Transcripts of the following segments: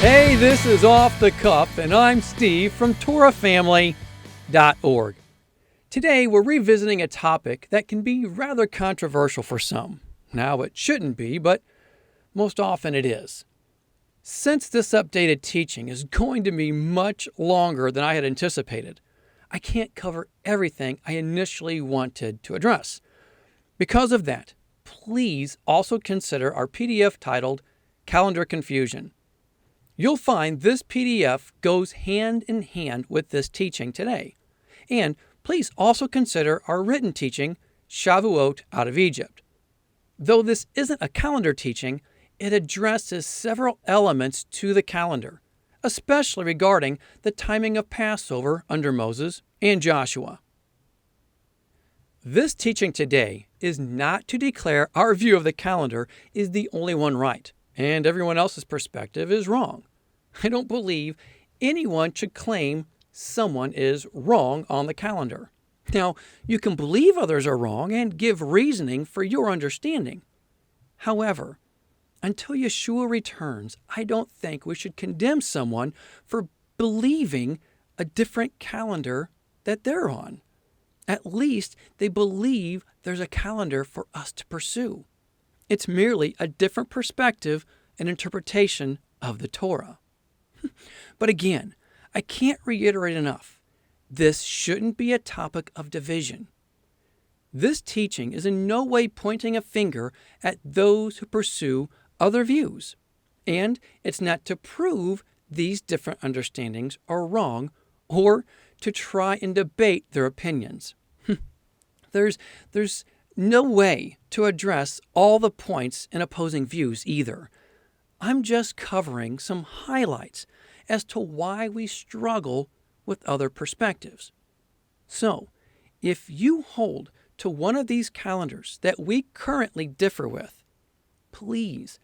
Hey, this is Off the Cuff, and I'm Steve from TorahFamily.org. Today, we're revisiting a topic that can be rather controversial for some. Now, it shouldn't be, but most often it is. Since this updated teaching is going to be much longer than I had anticipated, I can't cover everything I initially wanted to address. Because of that, please also consider our PDF titled Calendar Confusion. You'll find this PDF goes hand in hand with this teaching today. And please also consider our written teaching, Shavuot out of Egypt. Though this isn't a calendar teaching, it addresses several elements to the calendar, especially regarding the timing of Passover under Moses and Joshua. This teaching today is not to declare our view of the calendar is the only one right, and everyone else's perspective is wrong. I don't believe anyone should claim someone is wrong on the calendar. Now, you can believe others are wrong and give reasoning for your understanding. However, until Yeshua returns, I don't think we should condemn someone for believing a different calendar that they're on. At least they believe there's a calendar for us to pursue. It's merely a different perspective and interpretation of the Torah. But again, I can't reiterate enough. This shouldn't be a topic of division. This teaching is in no way pointing a finger at those who pursue other views. And it's not to prove these different understandings are wrong or to try and debate their opinions. There's no way to address all the points in opposing views either. I'm just covering some highlights as to why we struggle with other perspectives. So, if you hold to one of these calendars that we currently differ with, please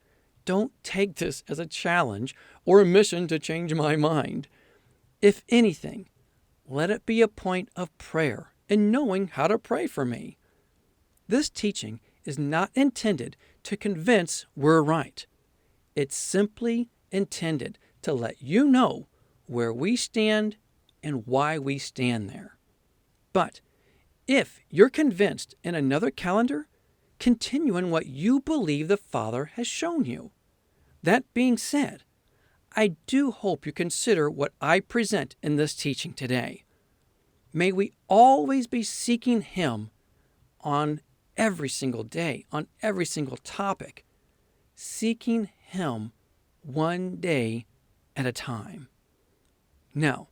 don't take this as a challenge or a mission to change my mind. If anything, let it be a point of prayer and knowing how to pray for me. This teaching is not intended to convince we're right. It's simply intended to let you know where we stand and why we stand there. But if you're convinced in another calendar, continue in what you believe the Father has shown you. That being said, I do hope you consider what I present in this teaching today. May we always be seeking Him on every single day, on every single topic, seeking Him one day at a time. Now,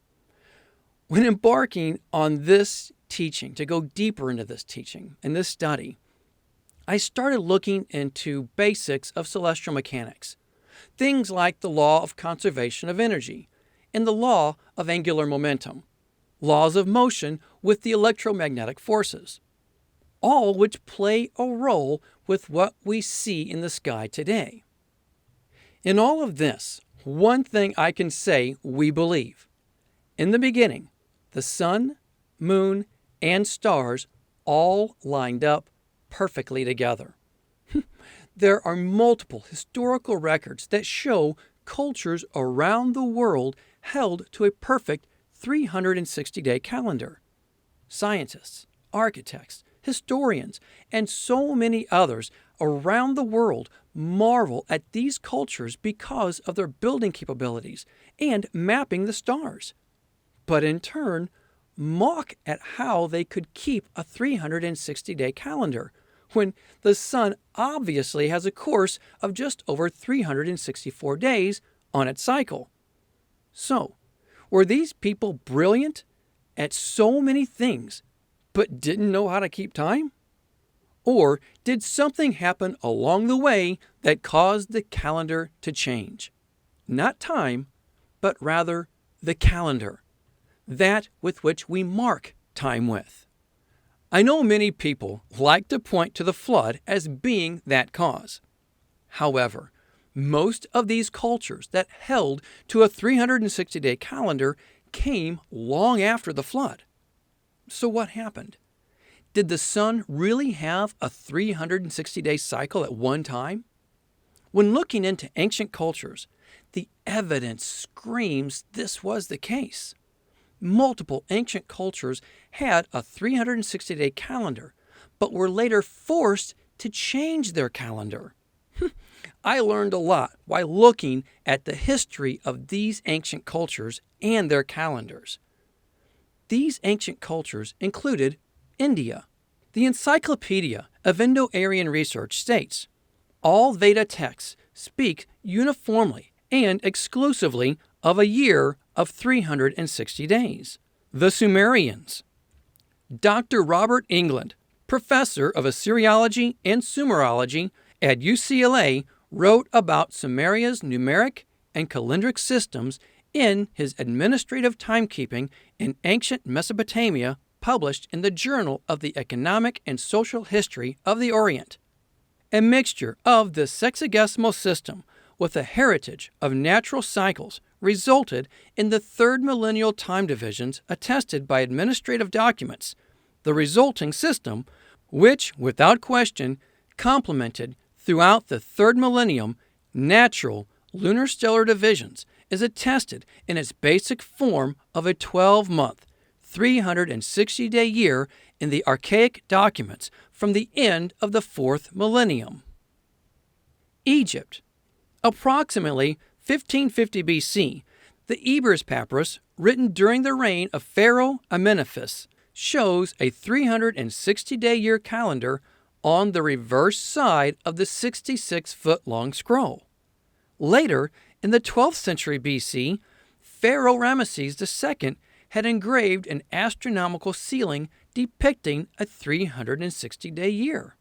when embarking on this teaching, to go deeper into this teaching and this study, I started looking into basics of celestial mechanics. Things like the law of conservation of energy and the law of angular momentum, laws of motion with the electromagnetic forces, all which play a role with what we see in the sky today. In all of this, one thing I can say we believe. In the beginning, the sun, moon, and stars all lined up perfectly together. There are multiple historical records that show cultures around the world held to a perfect 360-day calendar. Scientists, architects, historians, and so many others around the world marvel at these cultures because of their building capabilities and mapping the stars, but in turn mock at how they could keep a 360-day calendar when the sun obviously has a course of just over 364 days on its cycle. So, were these people brilliant at so many things but didn't know how to keep time? Or did something happen along the way that caused the calendar to change? Not time, but rather the calendar, that with which we mark time with. I know many people like to point to the flood as being that cause. However, most of these cultures that held to a 360-day calendar came long after the flood. So what happened? Did the sun really have a 360-day cycle at one time? When looking into ancient cultures, the evidence screams this was the case. Multiple ancient cultures had a 360-day calendar, but were later forced to change their calendar. I learned a lot while looking at the history of these ancient cultures and their calendars. These ancient cultures included India. The Encyclopedia of Indo-Aryan Research states, all Veda texts speak uniformly and exclusively of a year of 360 days. The Sumerians. Dr. Robert England, professor of Assyriology and Sumerology at UCLA, wrote about Sumeria's numeric and calendric systems in his Administrative Timekeeping in Ancient Mesopotamia, published in the Journal of the Economic and Social History of the Orient. A mixture of the sexagesimal system with a heritage of natural cycles resulted in the third millennial time divisions attested by administrative documents. The resulting system, which, without question, complemented throughout the third millennium natural lunar stellar divisions, is attested in its basic form of a 12-month, 360-day year in the archaic documents from the end of the fourth millennium. Egypt. Approximately 1550 BC, the Ebers Papyrus, written during the reign of Pharaoh Amenephis, shows a 360-day year calendar on the reverse side of the 66-foot-long scroll. Later, in the 12th century BC, Pharaoh Ramesses II had engraved an astronomical ceiling depicting a 360-day year.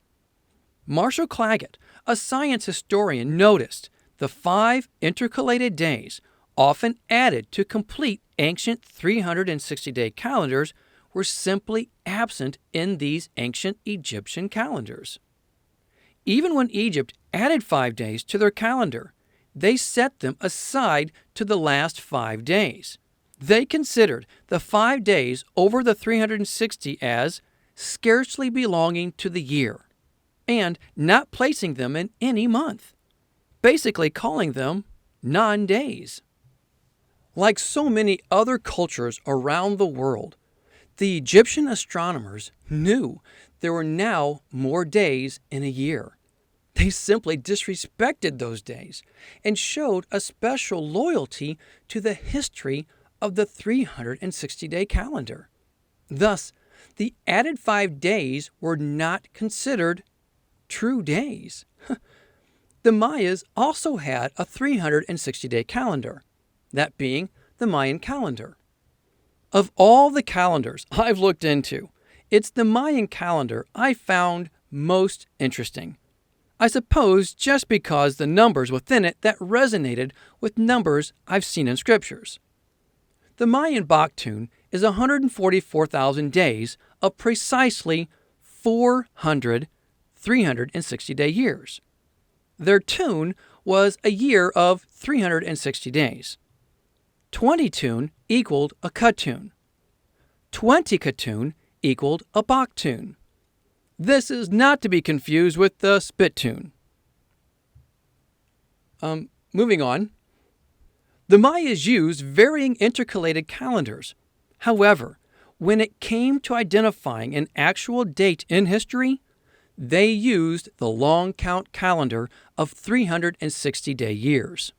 Marshall Claggett, a science historian, noticed the 5 intercalated days, often added to complete ancient 360-day calendars, were simply absent in these ancient Egyptian calendars. Even when Egypt added 5 days to their calendar, they set them aside to the last 5 days. They considered the 5 days over the 360 as scarcely belonging to the year, and not placing them in any month, basically calling them non-days. Like so many other cultures around the world, the Egyptian astronomers knew there were now more days in a year. They simply disrespected those days and showed a special loyalty to the history of the 360-day calendar. Thus, the added 5 days were not considered true days. The Mayas also had a 360-day calendar, that being the Mayan Calendar. Of all the calendars I've looked into, it's the Mayan calendar I found most interesting. I suppose just because the numbers within it that resonated with numbers I've seen in scriptures. The Mayan Baktun is 144,000 days of precisely 400 360-day years. Their tune was a year of 360 days. 20 tune equaled a Katun. 20 Katun equaled a Baktun. This is not to be confused with the Spittoon. Moving on. The Mayas used varying intercalated calendars. However, when it came to identifying an actual date in history, they used the long count calendar of 360-day years.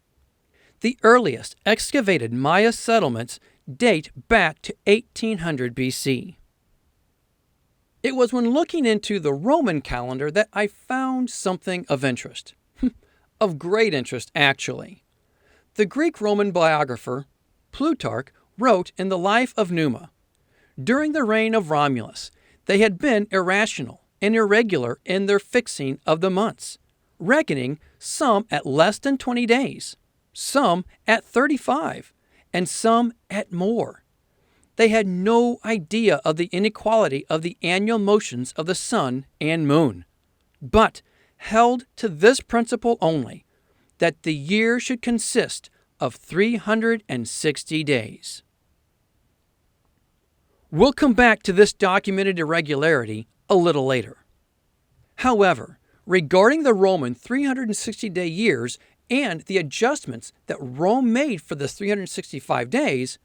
The earliest excavated Maya settlements date back to 1800 BC. It was when looking into the Roman calendar that I found something of interest. Of great interest, actually. The Greek-Roman biographer Plutarch wrote in the Life of Numa, during the reign of Romulus, they had been irrational and irregular in their fixing of the months, reckoning some at less than 20 days, some at 35, and some at more. They had no idea of the inequality of the annual motions of the sun and moon, but held to this principle only, that the year should consist of 360 days. We'll come back to this documented irregularity a little later. However, regarding the Roman 360-day years and the adjustments that Rome made for the 365 days,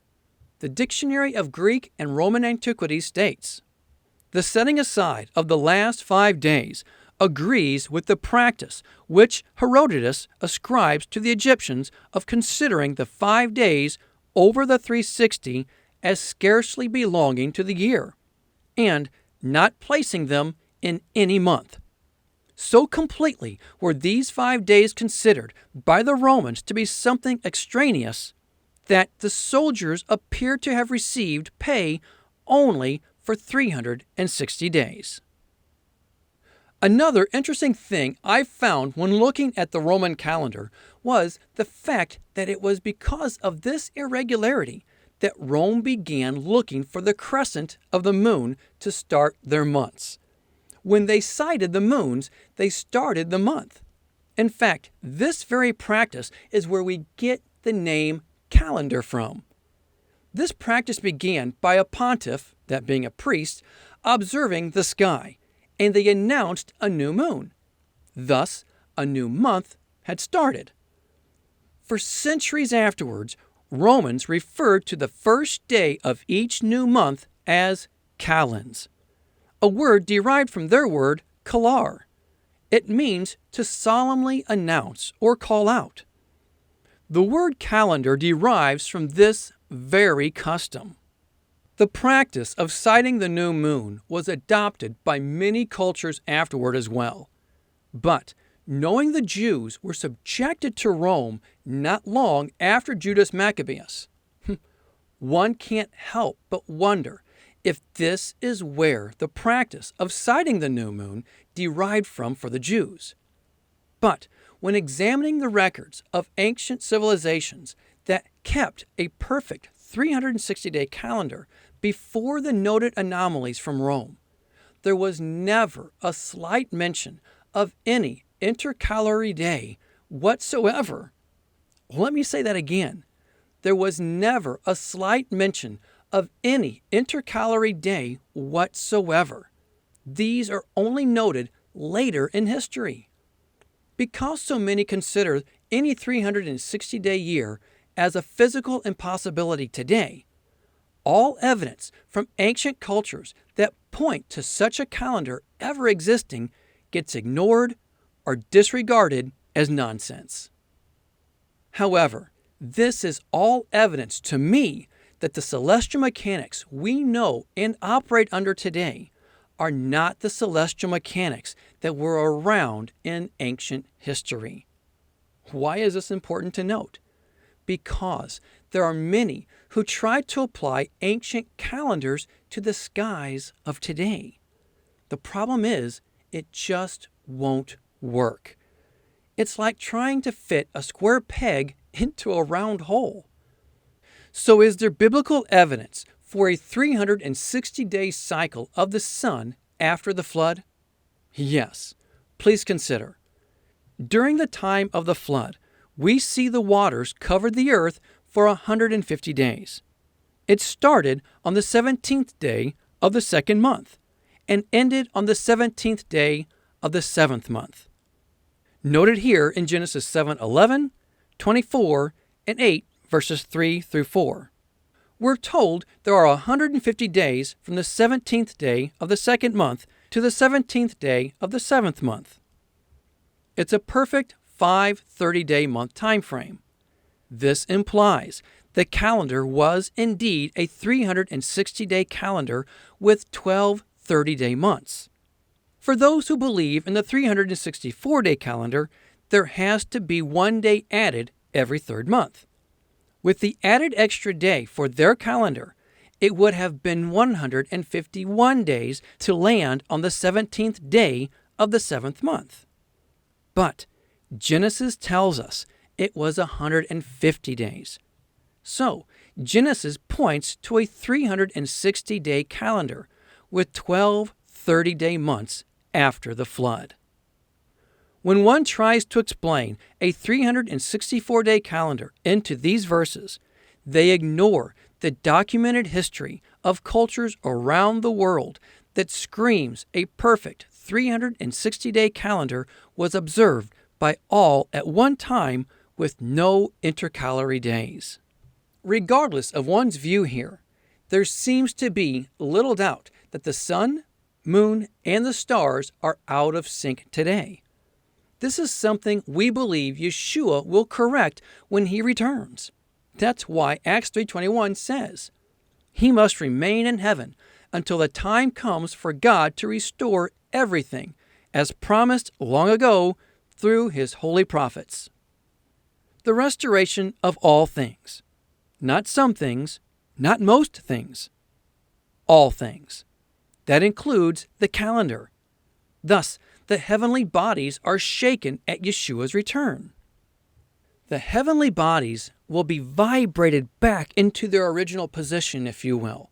the Dictionary of Greek and Roman Antiquities states, "The setting aside of the last 5 days agrees with the practice which Herodotus ascribes to the Egyptians of considering the 5 days over the 360 as scarcely belonging to the year, and not placing them in any month. So completely were these 5 days considered by the Romans to be something extraneous that the soldiers appear to have received pay only for 360 days." Another interesting thing I found when looking at the Roman calendar was the fact that it was because of this irregularity that Rome began looking for the crescent of the moon to start their months. When they sighted the moons, they started the month. In fact, this very practice is where we get the name calendar from. This practice began by a pontiff, that being a priest, observing the sky, and they announced a new moon. Thus, a new month had started. For centuries afterwards, Romans referred to the first day of each new month as calends, a word derived from their word calar. It means to solemnly announce or call out. The word calendar derives from this very custom. The practice of sighting the new moon was adopted by many cultures afterward as well. But knowing the Jews were subjected to Rome not long after Judas Maccabeus, one can't help but wonder if this is where the practice of sighting the new moon derived from for the Jews. But when examining the records of ancient civilizations that kept a perfect 360-day calendar before the noted anomalies from Rome, there was never a slight mention of any intercalary day whatsoever. Let me say that again. There was never a slight mention of any intercalary day whatsoever. These are only noted later in history. Because so many consider any 360-day year as a physical impossibility today, all evidence from ancient cultures that point to such a calendar ever existing gets ignored or disregarded as nonsense. However, this is all evidence to me that the celestial mechanics we know and operate under today are not the celestial mechanics that were around in ancient history. Why is this important to note? Because there are many who try to apply ancient calendars to the skies of today. The problem is, it just won't work. It's like trying to fit a square peg into a round hole. So is there biblical evidence for a 360-day cycle of the sun after the flood? Yes. Please consider. During the time of the flood, we see the waters covered the earth for 150 days. It started on the 17th day of the second month and ended on the 17th day of the 7th month. Noted here in Genesis 7:11, 24, and 8, verses 3 through 4. We're told there are 150 days from the 17th day of the second month to the 17th day of the 7th month. It's a perfect 5 30-day month time frame. This implies the calendar was indeed a 360-day calendar with 12 30-day months. For those who believe in the 364-day calendar, there has to be 1 day added every third month. With the added extra day for their calendar, it would have been 151 days to land on the 17th day of the 7th month. But Genesis tells us it was 150 days. So, Genesis points to a 360-day calendar with 12 30-day months after the flood. When one tries to explain a 364-day calendar into these verses, they ignore the documented history of cultures around the world that screams a perfect 360-day calendar was observed by all at one time with no intercalary days. Regardless of one's view here, there seems to be little doubt that the sun, moon, and the stars are out of sync today. This is something we believe Yeshua will correct when he returns. That's why Acts 3:21 says, "He must remain in heaven until the time comes for God to restore everything, as promised long ago through his holy prophets." The restoration of all things. Not some things, not most things. All things. That includes the calendar. Thus, the heavenly bodies are shaken at Yeshua's return. The heavenly bodies will be vibrated back into their original position, if you will.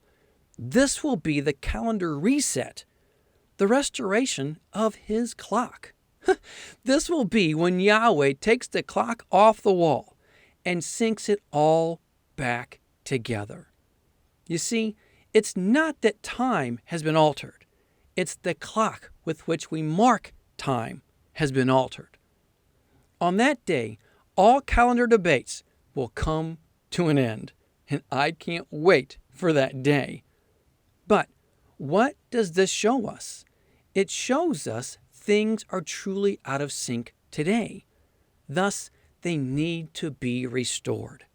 This will be the calendar reset, the restoration of his clock. This will be when Yahweh takes the clock off the wall and sinks it all back together. You see, it's not that time has been altered. It's the clock with which we mark time has been altered. On that day, all calendar debates will come to an end, and I can't wait for that day. But what does this show us? It shows us things are truly out of sync today. Thus, they need to be restored.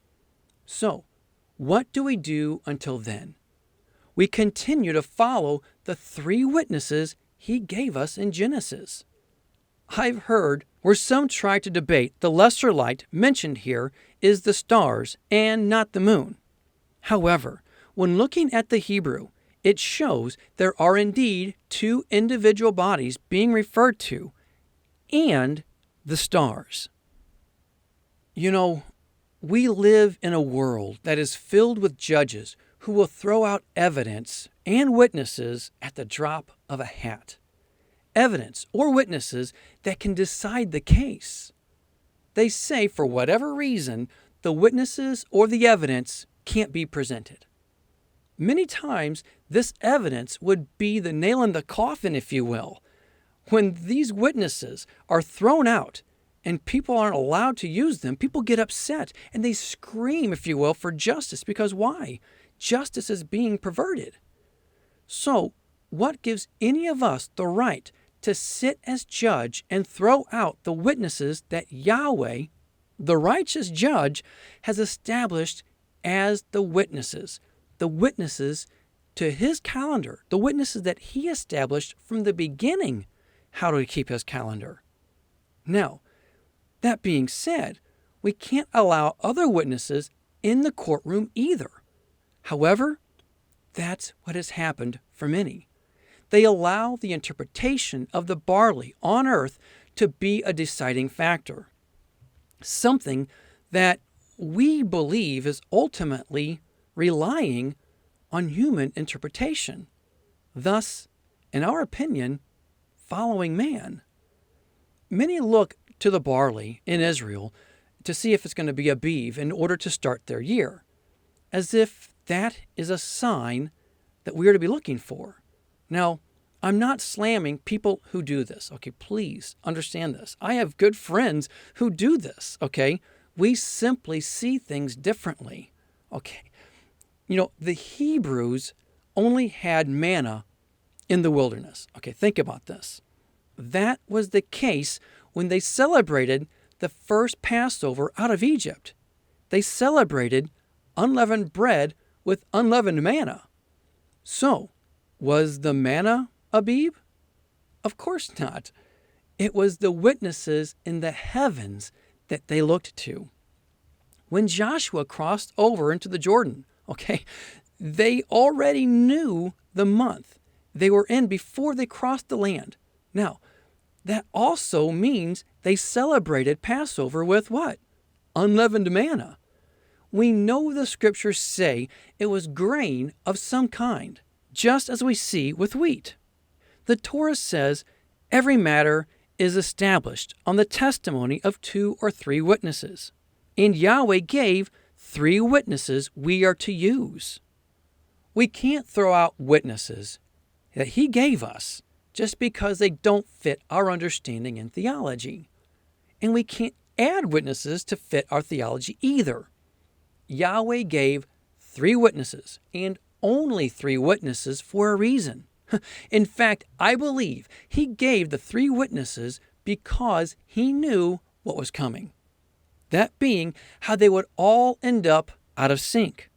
So, what do we do until then? We continue to follow the 3 witnesses he gave us in Genesis. I've heard where some try to debate the lesser light mentioned here is the stars and not the moon. However, when looking at the Hebrew, it shows there are indeed 2 individual bodies being referred to, and the stars. You know, we live in a world that is filled with judges who will throw out evidence and witnesses at the drop of a hat. Evidence or witnesses that can decide the case. They say for whatever reason, the witnesses or the evidence can't be presented. Many times, this evidence would be the nail in the coffin, if you will. When these witnesses are thrown out and people aren't allowed to use them, people get upset and they scream, if you will, for justice. Because why? Justice is being perverted. So, what gives any of us the right to sit as judge and throw out the witnesses that Yahweh, the righteous judge, has established as the witnesses to his calendar, the witnesses that he established from the beginning how to keep his calendar? Now, that being said, we can't allow other witnesses in the courtroom either. However, that's what has happened for many. They allow the interpretation of the barley on earth to be a deciding factor, something that we believe is ultimately relying on human interpretation, thus, in our opinion, following man. Many look to the barley in Israel to see if it's going to be a Aviv in order to start their year, as if that is a sign that we are to be looking for. Now, I'm not slamming people who do this, okay? Please understand this. I have good friends who do this, okay? We simply see things differently, okay? You know, the Hebrews only had manna in the wilderness. Okay, think about this. That was the case when they celebrated the first Passover out of Egypt. They celebrated unleavened bread with unleavened manna. So, was the manna Aviv? Of course not. It was the witnesses in the heavens that they looked to. When Joshua crossed over into the Jordan, okay, they already knew the month they were in before they crossed the land. Now, that also means they celebrated Passover with what? Unleavened manna. We know the scriptures say it was grain of some kind, just as we see with wheat. The Torah says every matter is established on the testimony of 2 or 3 witnesses. And Yahweh gave 3 witnesses we are to use. We can't throw out witnesses that he gave us just because they don't fit our understanding and theology. and we can't add witnesses to fit our theology either. Yahweh gave 3 witnesses, and only 3 witnesses, for a reason. In fact, I believe he gave the 3 witnesses because he knew what was coming. That being how they would all end up out of sync,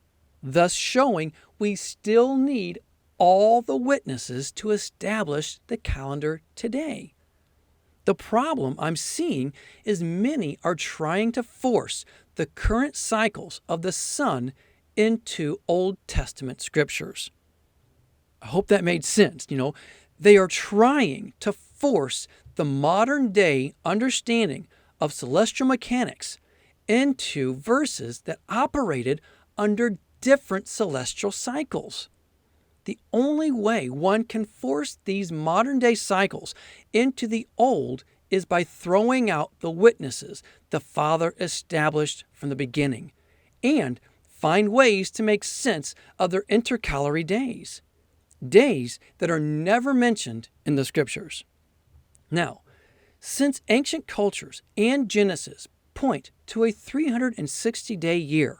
thus showing we still need all the witnesses to establish the calendar today. The problem I'm seeing is many are trying to force the current cycles of the sun into Old Testament scriptures. I hope that made sense. They are trying to force the modern day understanding of celestial mechanics into verses that operated under different celestial cycles. The only way one can force these modern day cycles into the old is by throwing out the witnesses the Father established from the beginning, and find ways to make sense of their intercalary days that are never mentioned in the scriptures. Now, since ancient cultures and Genesis point to a 360-day year,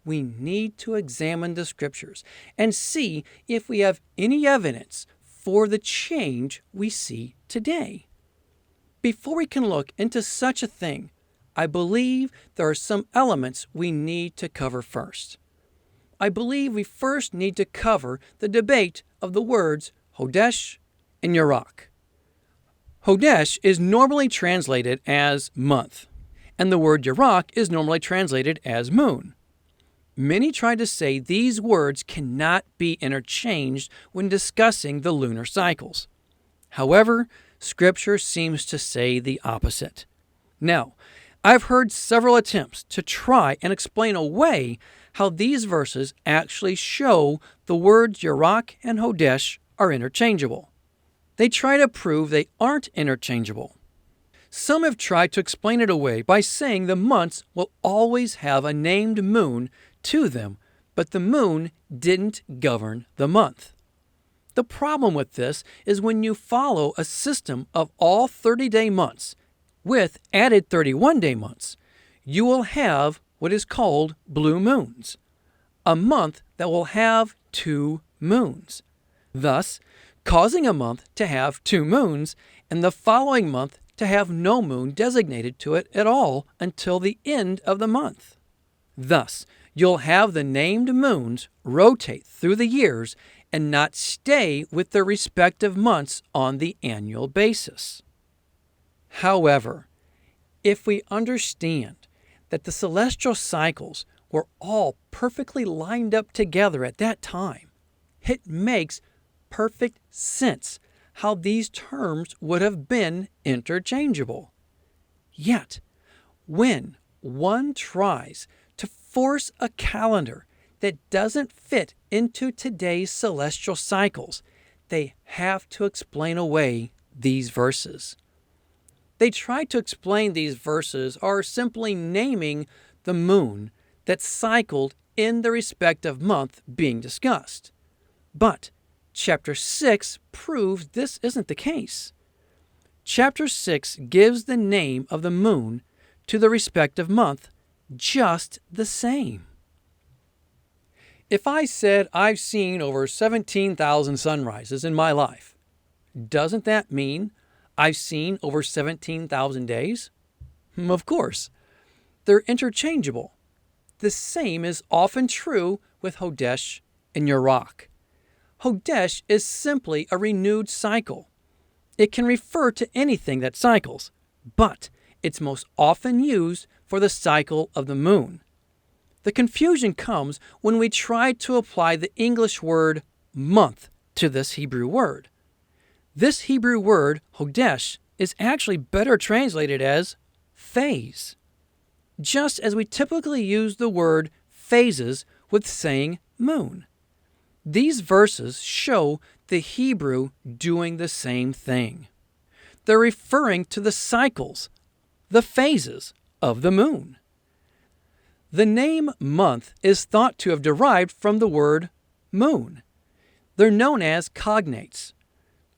we need to examine the scriptures and see if we have any evidence for the change we see today. Before we can look into such a thing, I believe there are some elements we need to cover first. I believe we first need to cover the debate of the words Chodesh and Yerach. Chodesh is normally translated as month, and the word Yerach is normally translated as moon. Many try to say these words cannot be interchanged when discussing the lunar cycles. However, Scripture seems to say the opposite. Now, I've heard several attempts to try and explain away how these verses actually show the words Yerach and Chodesh are interchangeable. They try to prove they aren't interchangeable. Some have tried to explain it away by saying the months will always have a named moon to them, but the moon didn't govern the month. The problem with this is when you follow a system of all 30-day months with added 31-day months, you will have what is called blue moons, a month that will have 2 moons, thus causing a month to have 2 moons and the following month to have no moon designated to it at all until the end of the month. Thus, you'll have the named moons rotate through the years and not stay with their respective months on the annual basis. However, if we understand that the celestial cycles were all perfectly lined up together at that time, it makes perfect sense how these terms would have been interchangeable. Yet, when one tries to force a calendar that doesn't fit into today's celestial cycles, they have to explain away these verses. They try to explain these verses are simply naming the moon that cycled in the respective month being discussed. But Chapter 6 proves this isn't the case. Chapter 6 gives the name of the moon to the respective month just the same. If I said I've seen over 17,000 sunrises in my life, doesn't that mean I've seen over 17,000 days? Of course. They're interchangeable. The same is often true with Chodesh and Yerach. Chodesh is simply a renewed cycle. It can refer to anything that cycles, but it's most often used for the cycle of the moon. The confusion comes when we try to apply the English word month to this Hebrew word. This Hebrew word, Chodesh, is actually better translated as phase, just as we typically use the word phases with saying moon. These verses show the Hebrew doing the same thing. They're referring to the cycles, the phases of the moon. The name month is thought to have derived from the word moon. They're known as cognates.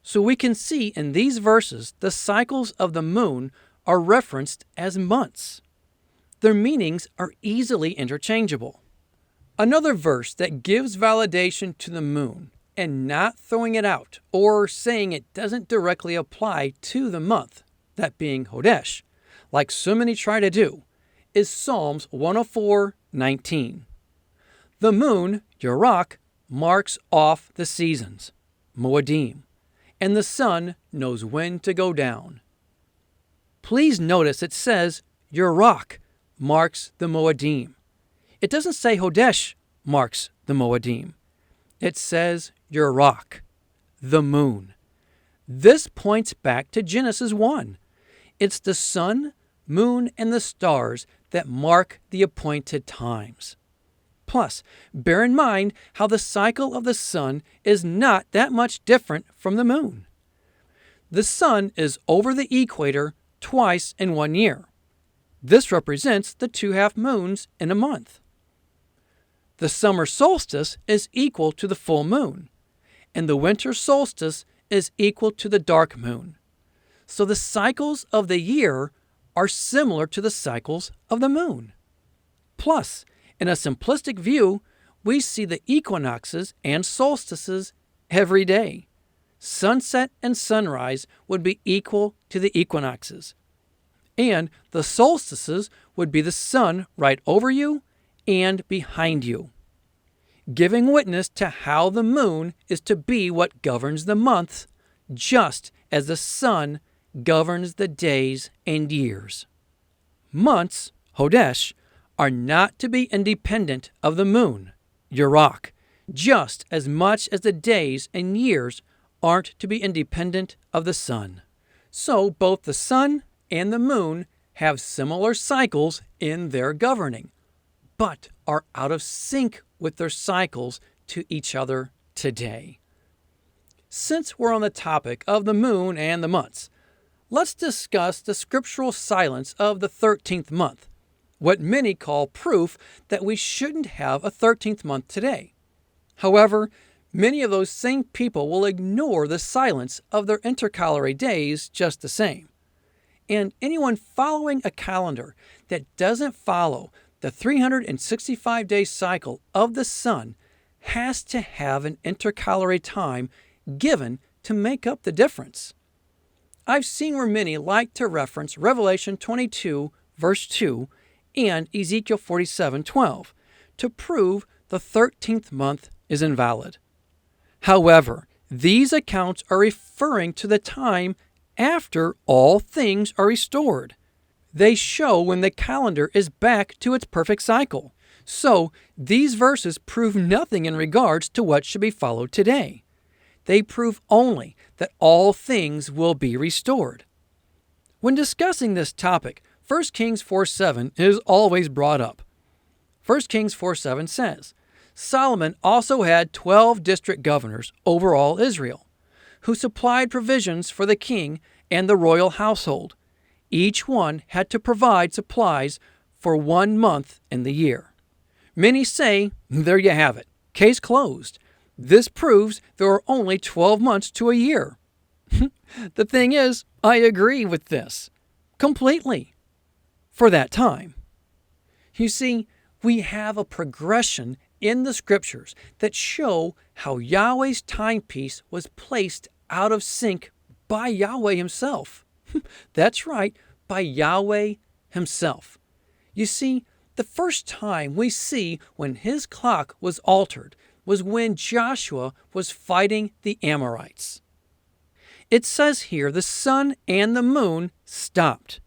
So we can see in these verses the cycles of the moon are referenced as months. Their meanings are easily interchangeable. Another verse that gives validation to the moon and not throwing it out or saying it doesn't directly apply to the month, that being Chodesh, like so many try to do, is Psalms 104:19. The moon, Yerach, marks off the seasons, Moedim, and the sun knows when to go down. Please notice it says Yerach marks the Moedim. It doesn't say Chodesh marks the Moedim. It says Yerach, the moon. This points back to Genesis 1. It's the sun, moon, and the stars that mark the appointed times. Plus, bear in mind how the cycle of the sun is not that much different from the moon. The sun is over the equator twice in 1 year. This represents the 2 half moons in a month. The summer solstice is equal to the full moon, and the winter solstice is equal to the dark moon. So the cycles of the year are similar to the cycles of the moon. Plus, in a simplistic view, we see the equinoxes and solstices every day. Sunset and sunrise would be equal to the equinoxes. And the solstices would be the sun right over you and behind you, giving witness to how the moon is to be what governs the months, just as the sun governs the days and years. Months, Chodesh, are not to be independent of the moon, Yerach, just as much as the days and years aren't to be independent of the sun. So both the sun and the moon have similar cycles in their governing, but are out of sync with their cycles to each other today. Since we're on the topic of the moon and the months, let's discuss the scriptural silence of the 13th month, what many call proof that we shouldn't have a 13th month today. However, many of those same people will ignore the silence of their intercalary days just the same. And anyone following a calendar that doesn't follow the 365-day cycle of the sun has to have an intercalary time given to make up the difference. I've seen where many like to reference Revelation 22, verse 2, and Ezekiel 47:12 to prove the 13th month is invalid. However, these accounts are referring to the time after all things are restored. They show when the calendar is back to its perfect cycle. So, these verses prove nothing in regards to what should be followed today. They prove only that all things will be restored. When discussing this topic, 1 Kings 4:7 is always brought up. 1 Kings 4:7 says, Solomon also had 12 district governors over all Israel, who supplied provisions for the king and the royal household. Each one had to provide supplies for 1 month in the year. Many say, there you have it, case closed. This proves there are only 12 months to a year. The thing is, I agree with this completely for that time. You see, we have a progression in the scriptures that show how Yahweh's timepiece was placed out of sync by Yahweh himself. That's right, by Yahweh himself. You see, the first time we see when his clock was altered was when Joshua was fighting the Amorites. It says here the sun and the moon stopped.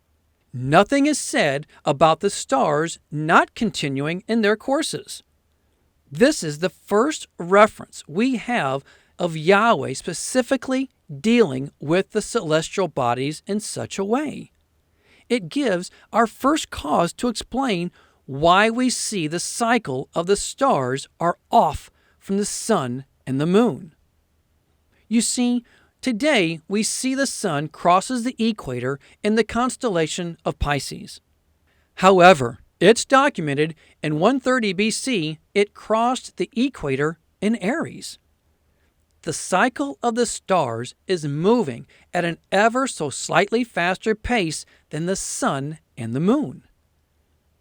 Nothing is said about the stars not continuing in their courses. This is the first reference we have of Yahweh specifically dealing with the celestial bodies in such a way. It gives our first cause to explain why we see the cycle of the stars are off from the sun and the moon. You see, today we see the sun crosses the equator in the constellation of Pisces. However, it's documented in 130 BC it crossed the equator in Aries. The cycle of the stars is moving at an ever so slightly faster pace than the sun and the moon.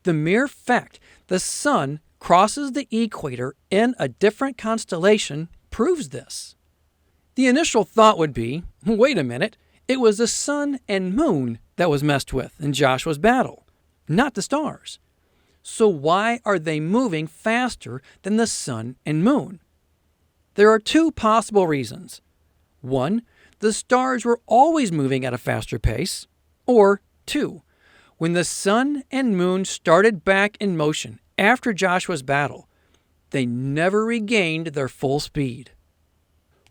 The mere fact the sun crosses the equator in a different constellation proves this. The initial thought would be, wait a minute, it was the sun and moon that was messed with in Joshua's battle, not the stars. So why are they moving faster than the sun and moon? There are two possible reasons. One, the stars were always moving at a faster pace. Or two, when the sun and moon started back in motion after Joshua's battle, they never regained their full speed.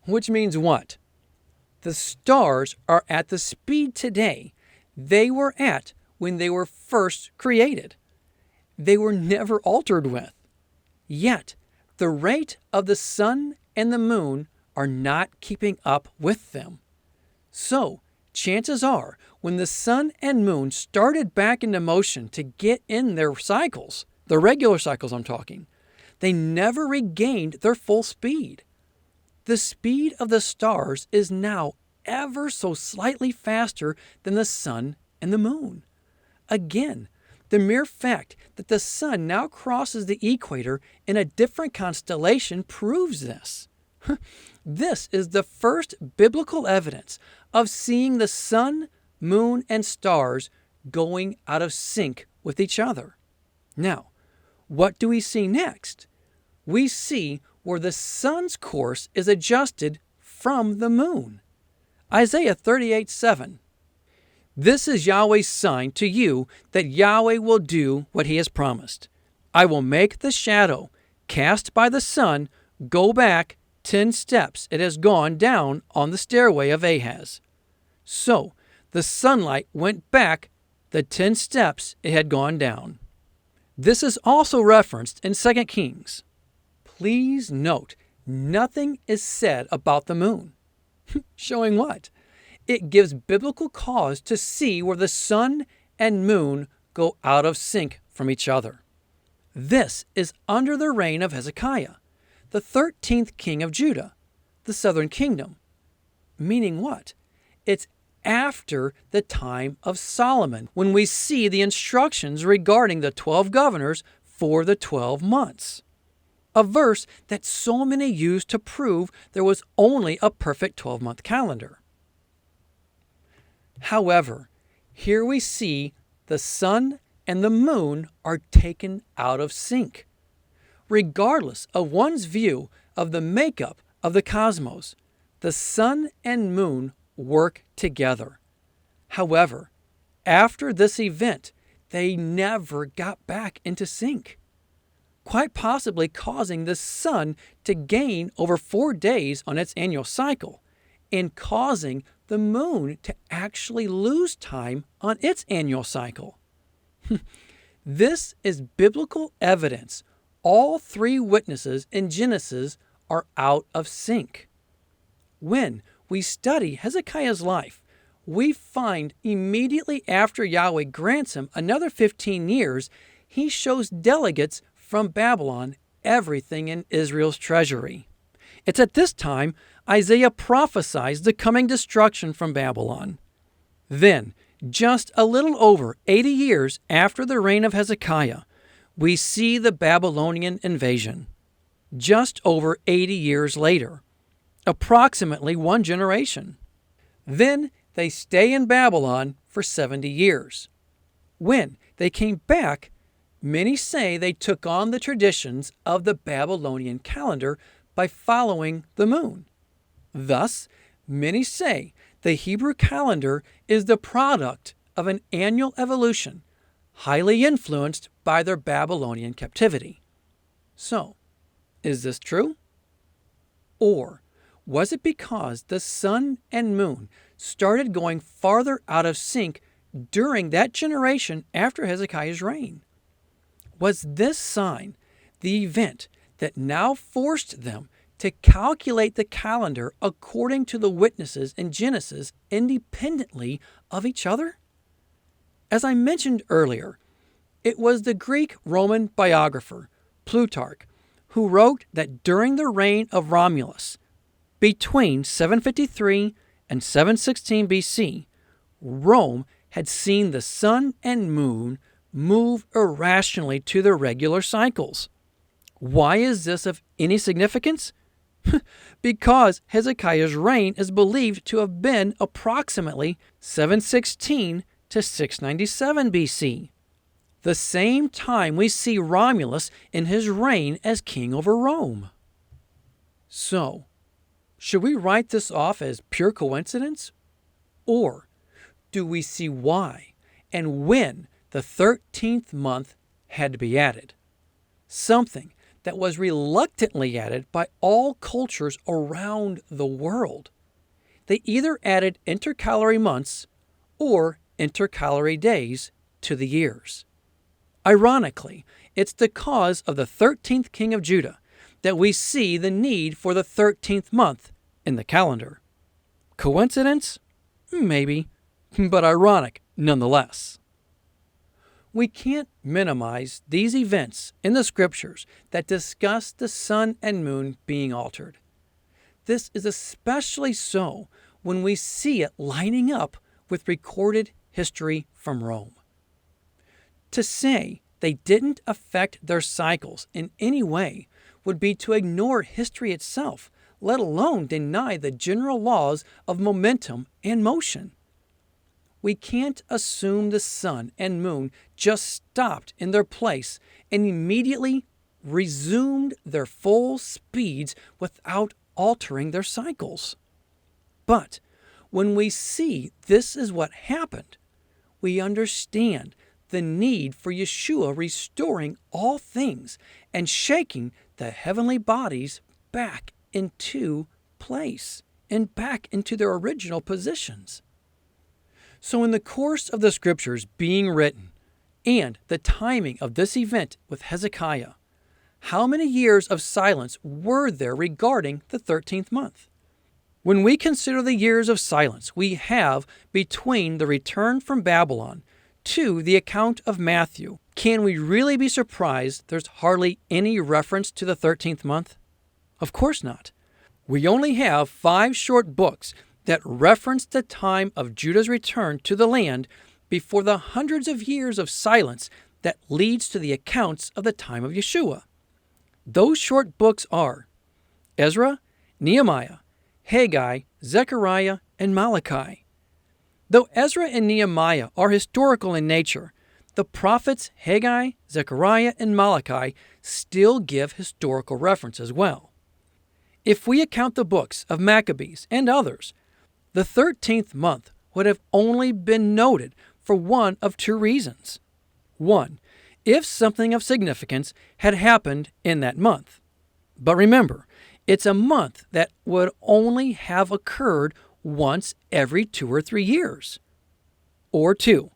Which means what? The stars are at the speed today they were at when they were first created. They were never altered with. Yet, the rate of the sun and the moon are not keeping up with them. So, chances are, when the sun and moon started back into motion to get in their cycles, the regular cycles I'm talking, they never regained their full speed. The speed of the stars is now ever so slightly faster than the sun and the moon. Again, the mere fact that the sun now crosses the equator in a different constellation proves this. This is the first biblical evidence of seeing the sun, moon, and stars going out of sync with each other. Now, what do we see next? We see where the sun's course is adjusted from the moon. Isaiah 38:7. This is Yahweh's sign to you that Yahweh will do what he has promised. I will make the shadow cast by the sun go back 10 steps it has gone down on the stairway of Ahaz. So the sunlight went back the 10 steps it had gone down. This is also referenced in 2 Kings. Please note, nothing is said about the moon. Showing what? It gives biblical cause to see where the sun and moon go out of sync from each other. This is under the reign of Hezekiah, the 13th king of Judah, the southern kingdom. Meaning what? It's after the time of Solomon, when we see the instructions regarding the 12 governors for the 12 months. A verse that so many use to prove there was only a perfect 12-month calendar. However, here we see the sun and the moon are taken out of sync. Regardless of one's view of the makeup of the cosmos, the sun and moon work together. However, after this event, they never got back into sync, quite possibly causing the sun to gain over 4 days on its annual cycle and causing the moon to actually lose time on its annual cycle. This is biblical evidence. All 3 witnesses in Genesis are out of sync. When we study Hezekiah's life, we find immediately after Yahweh grants him another 15 years, he shows delegates from Babylon everything in Israel's treasury. It's at this time Isaiah prophesies the coming destruction from Babylon. Then, just a little over 80 years after the reign of Hezekiah, we see the Babylonian invasion. Just over 80 years later, approximately 1 generation. Then they stay in Babylon for 70 years. When they came back, many say they took on the traditions of the Babylonian calendar by following the moon. Thus, many say the Hebrew calendar is the product of an annual evolution, highly influenced by their Babylonian captivity. So, is this true? Or was it because the sun and moon started going farther out of sync during that generation after Hezekiah's reign? Was this sign the event that now forced them to calculate the calendar according to the witnesses in Genesis independently of each other? As I mentioned earlier, it was the Greek-Roman biographer, Plutarch, who wrote that during the reign of Romulus, Between 753 and 716 BC, Rome had seen the sun and moon move irrationally to their regular cycles. Why is this of any significance? Because Hezekiah's reign is believed to have been approximately 716 to 697 BC, the same time we see Romulus in his reign as king over Rome. So, should we write this off as pure coincidence? Or do we see why and when the 13th month had to be added? Something that was reluctantly added by all cultures around the world. They either added intercalary months or intercalary days to the years. Ironically, it's the cause of the 13th king of Judah that we see the need for the 13th month in the calendar. Coincidence? Maybe, but ironic nonetheless. We can't minimize these events in the scriptures that discuss the sun and moon being altered. This is especially so when we see it lining up with recorded history from Rome. To say they didn't affect their cycles in any way would be to ignore history itself, let alone deny the general laws of momentum and motion. We can't assume the sun and moon just stopped in their place and immediately resumed their full speeds without altering their cycles. But when we see this is what happened, we understand the need for Yeshua restoring all things and shaking the heavenly bodies back into place and back into their original positions. So in the course of the scriptures being written and the timing of this event with Hezekiah, how many years of silence were there regarding the 13th month? When we consider the years of silence we have between the return from Babylon to the account of Matthew, can we really be surprised there's hardly any reference to the 13th month? Of course not. We only have 5 short books that reference the time of Judah's return to the land before the hundreds of years of silence that leads to the accounts of the time of Yeshua. Those short books are Ezra, Nehemiah, Haggai, Zechariah, and Malachi. Though Ezra and Nehemiah are historical in nature, the prophets Haggai, Zechariah, and Malachi still give historical reference as well. If we account the books of Maccabees and others, the 13th month would have only been noted for one of 2 reasons. 1, if something of significance had happened in that month. But remember, it's a month that would only have occurred once every 2 or 3 years. Or 2,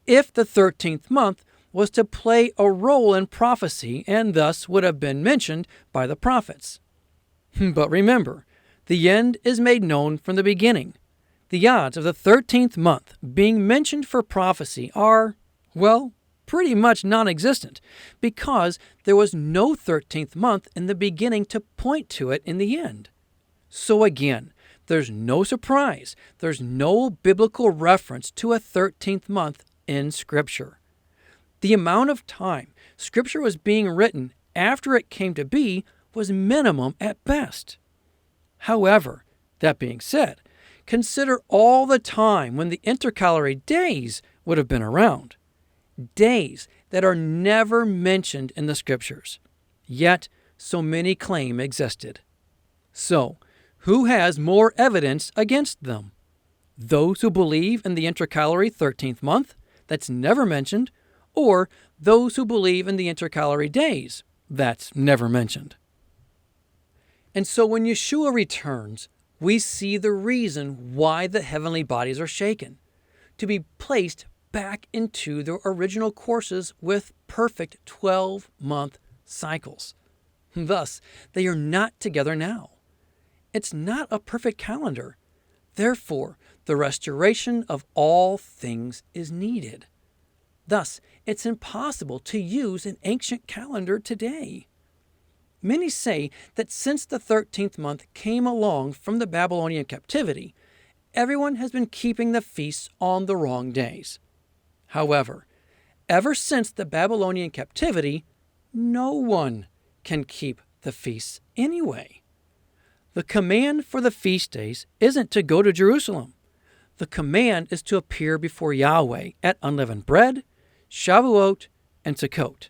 if the 13th month was to play a role in prophecy and thus would have been mentioned by the prophets. But remember, the end is made known from the beginning. The odds of the 13th month being mentioned for prophecy are, well, pretty much non-existent, because there was no 13th month in the beginning to point to it in the end. So again, there's no surprise. There's no biblical reference to a 13th month in Scripture. The amount of time Scripture was being written after it came to be was minimum at best. However, that being said, consider all the time when the intercalary days would have been around. Days that are never mentioned in the Scriptures, yet so many claim existed. So, who has more evidence against them? Those who believe in the intercalary 13th month, that's never mentioned, or those who believe in the intercalary days, that's never mentioned. And so when Yeshua returns, we see the reason why the heavenly bodies are shaken, to be placed back into their original courses with perfect 12-month cycles. Thus, they are not together now. It's not a perfect calendar. Therefore, the restoration of all things is needed. Thus, it's impossible to use an ancient calendar today. Many say that since the 13th month came along from the Babylonian captivity, everyone has been keeping the feasts on the wrong days. However, ever since the Babylonian captivity, no one can keep the feasts anyway. The command for the feast days isn't to go to Jerusalem. The command is to appear before Yahweh at unleavened bread, Shavuot, and Sukkot.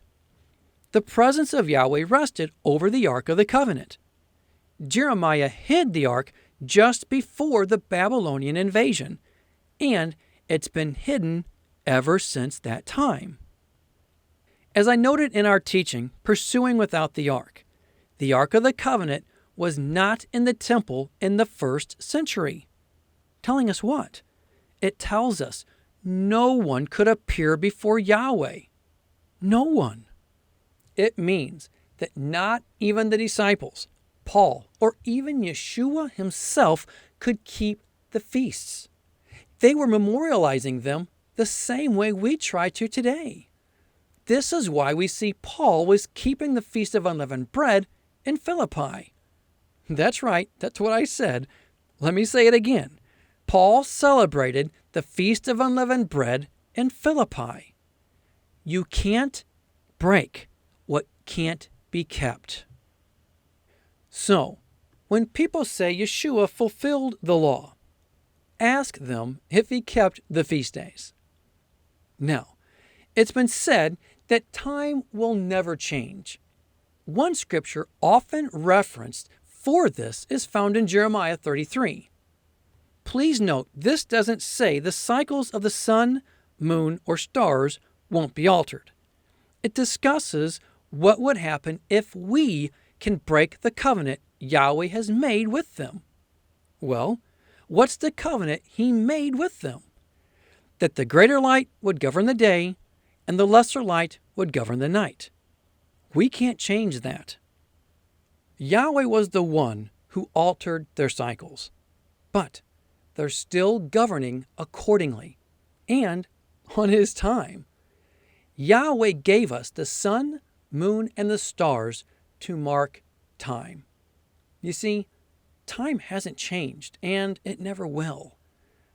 The presence of Yahweh rested over the Ark of the Covenant. Jeremiah hid the Ark just before the Babylonian invasion, and it's been hidden ever since that time. As I noted in our teaching, Pursuing Without the Ark of the Covenant was not in the temple in the 1st century. Telling us what? It tells us no one could appear before Yahweh. No one. It means that not even the disciples, Paul, or even Yeshua himself could keep the feasts. They were memorializing them the same way we try to today. This is why we see Paul was keeping the Feast of Unleavened Bread in Philippi. That's right, that's what I said. Let me say it again. Paul celebrated the Feast of Unleavened Bread in Philippi. You can't break what can't be kept. So, when people say Yeshua fulfilled the law, ask them if he kept the feast days. Now, it's been said that time will never change. One scripture often referenced for this is found in Jeremiah 33. Please note, this doesn't say the cycles of the sun, moon, or stars won't be altered. It discusses what would happen if we can break the covenant Yahweh has made with them. Well, what's the covenant he made with them? That the greater light would govern the day and the lesser light would govern the night. We can't change that. Yahweh was the one who altered their cycles, but they're still governing accordingly and on his time. Yahweh gave us the sun, moon, and the stars to mark time. You see, time hasn't changed, and it never will.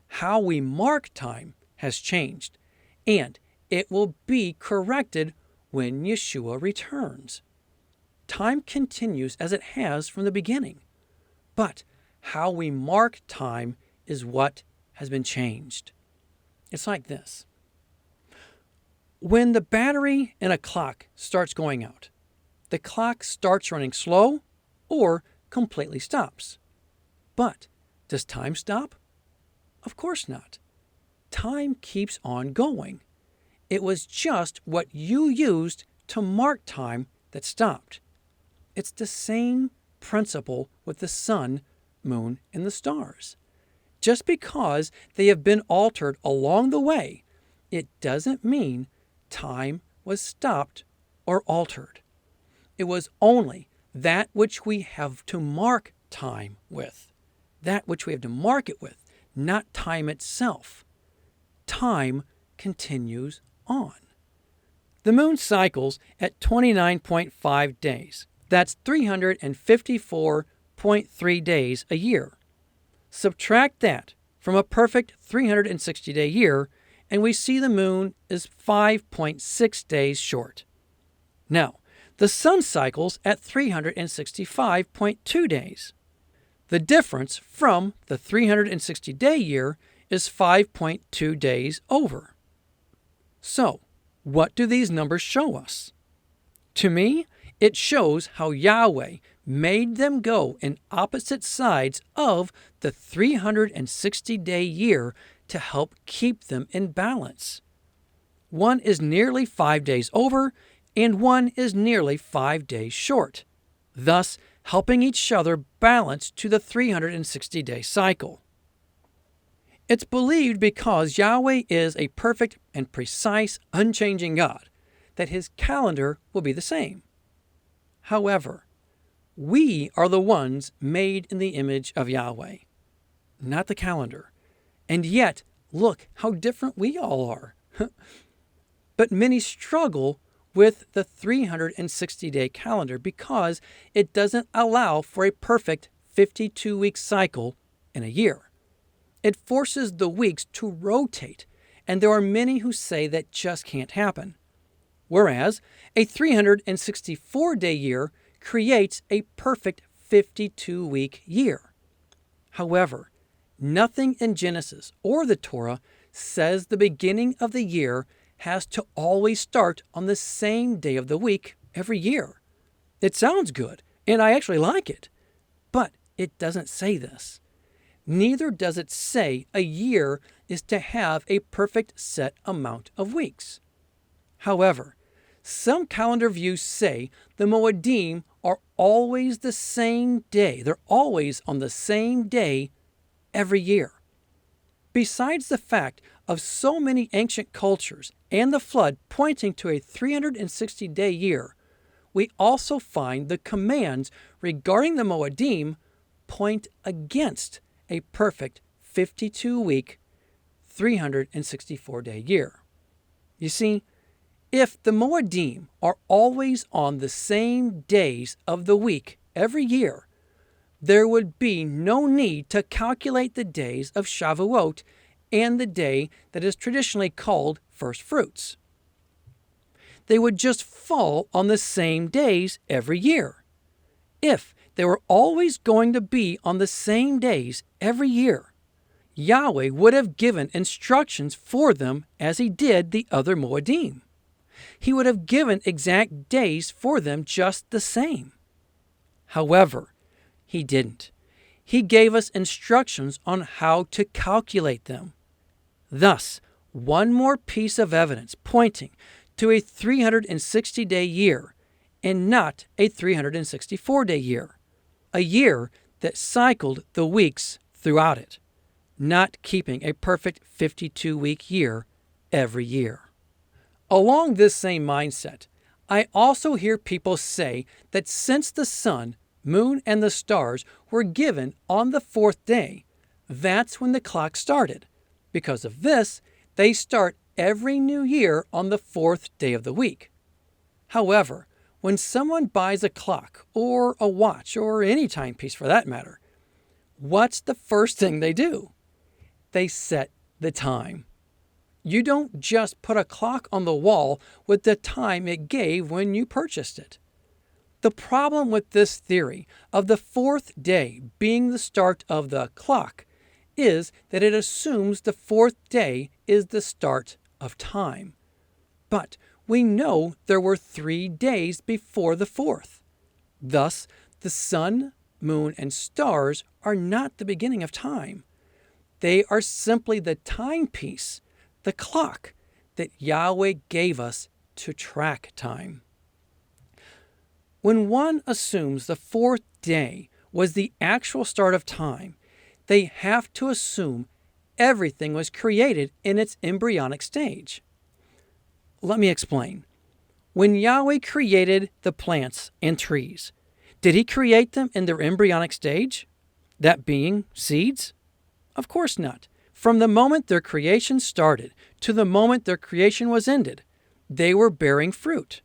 How we mark time has changed, and it will be corrected when Yeshua returns. Time continues as it has from the beginning, but how we mark time is what has been changed. It's like this. When the battery in a clock starts going out, the clock starts running slow or completely stops. But does time stop? Of course not. Time keeps on going. It was just what you used to mark time that stopped. It's the same principle with the sun, moon, and the stars. Just because they have been altered along the way, it doesn't mean time was stopped or altered. It was only that which we have to mark time with. That which we have to mark it with, not time itself. Time continues on. The moon cycles at 29.5 days. That's 354.3 days a year. Subtract that from a perfect 360-day year, and we see the moon is 5.6 days short. Now, the sun cycles at 365.2 days. The difference from the 360-day year is 5.2 days over. So, what do these numbers show us? To me, it shows how Yahweh made them go in opposite sides of the 360-day year to help keep them in balance. One is nearly 5 days over, and one is nearly 5 days short, thus helping each other balance to the 360-day cycle. It's believed because Yahweh is a perfect and precise, unchanging God, that his calendar will be the same. However, we are the ones made in the image of Yahweh, not the calendar. And yet, look how different we all are. But many struggle with the 360-day calendar because it doesn't allow for a perfect 52-week cycle in a year. It forces the weeks to rotate, and there are many who say that just can't happen. Whereas a 364-day year creates a perfect 52-week year. However, nothing in Genesis or the Torah says the beginning of the year has to always start on the same day of the week every year. It sounds good, and I actually like it, but it doesn't say this. Neither does it say a year is to have a perfect set amount of weeks. However, some calendar views say the Moedim are always the same day. They're always on the same day every year. Besides the fact of so many ancient cultures and the flood pointing to a 360-day year, we also find the commands regarding the Moedim point against a perfect 52-week, 364-day year. You see, if the Moedim are always on the same days of the week every year, there would be no need to calculate the days of Shavuot and the day that is traditionally called first fruits. They would just fall on the same days every year. If they were always going to be on the same days every year, Yahweh would have given instructions for them as he did the other Moedim. He would have given exact days for them just the same. However, he didn't. He gave us instructions on how to calculate them. Thus, one more piece of evidence pointing to a 360-day year and not a 364-day year. A year that cycled the weeks throughout it, not keeping a perfect 52-week year every year. Along this same mindset, I also hear people say that since the sun, moon, and the stars were given on the fourth day, that's when the clock started. Because of this, they start every new year on the fourth day of the week. However, when someone buys a clock or a watch or any timepiece for that matter, what's the first thing they do? They set the time. You don't just put a clock on the wall with the time it gave when you purchased it. The problem with this theory of the fourth day being the start of the clock is that it assumes the fourth day is the start of time. But we know there were 3 days before the fourth. Thus, the sun, moon, and stars are not the beginning of time. They are simply the timepiece, the clock, that Yahweh gave us to track time. When one assumes the fourth day was the actual start of time, they have to assume everything was created in its embryonic stage. Let me explain. When Yahweh created the plants and trees, did he create them in their embryonic stage? That being seeds? Of course not. From the moment their creation started to the moment their creation was ended, they were bearing fruit.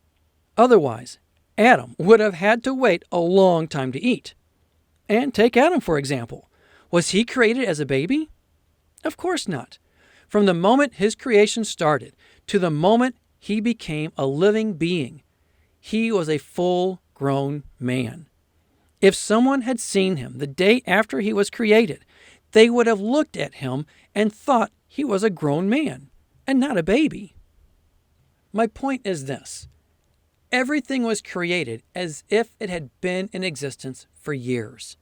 Otherwise, Adam would have had to wait a long time to eat. And take Adam, for example. Was he created as a baby? Of course not. From the moment his creation started to the moment he became a living being, he was a full-grown man. If someone had seen him the day after he was created, they would have looked at him and thought he was a grown man and not a baby. My point is this. Everything was created as if it had been in existence for years.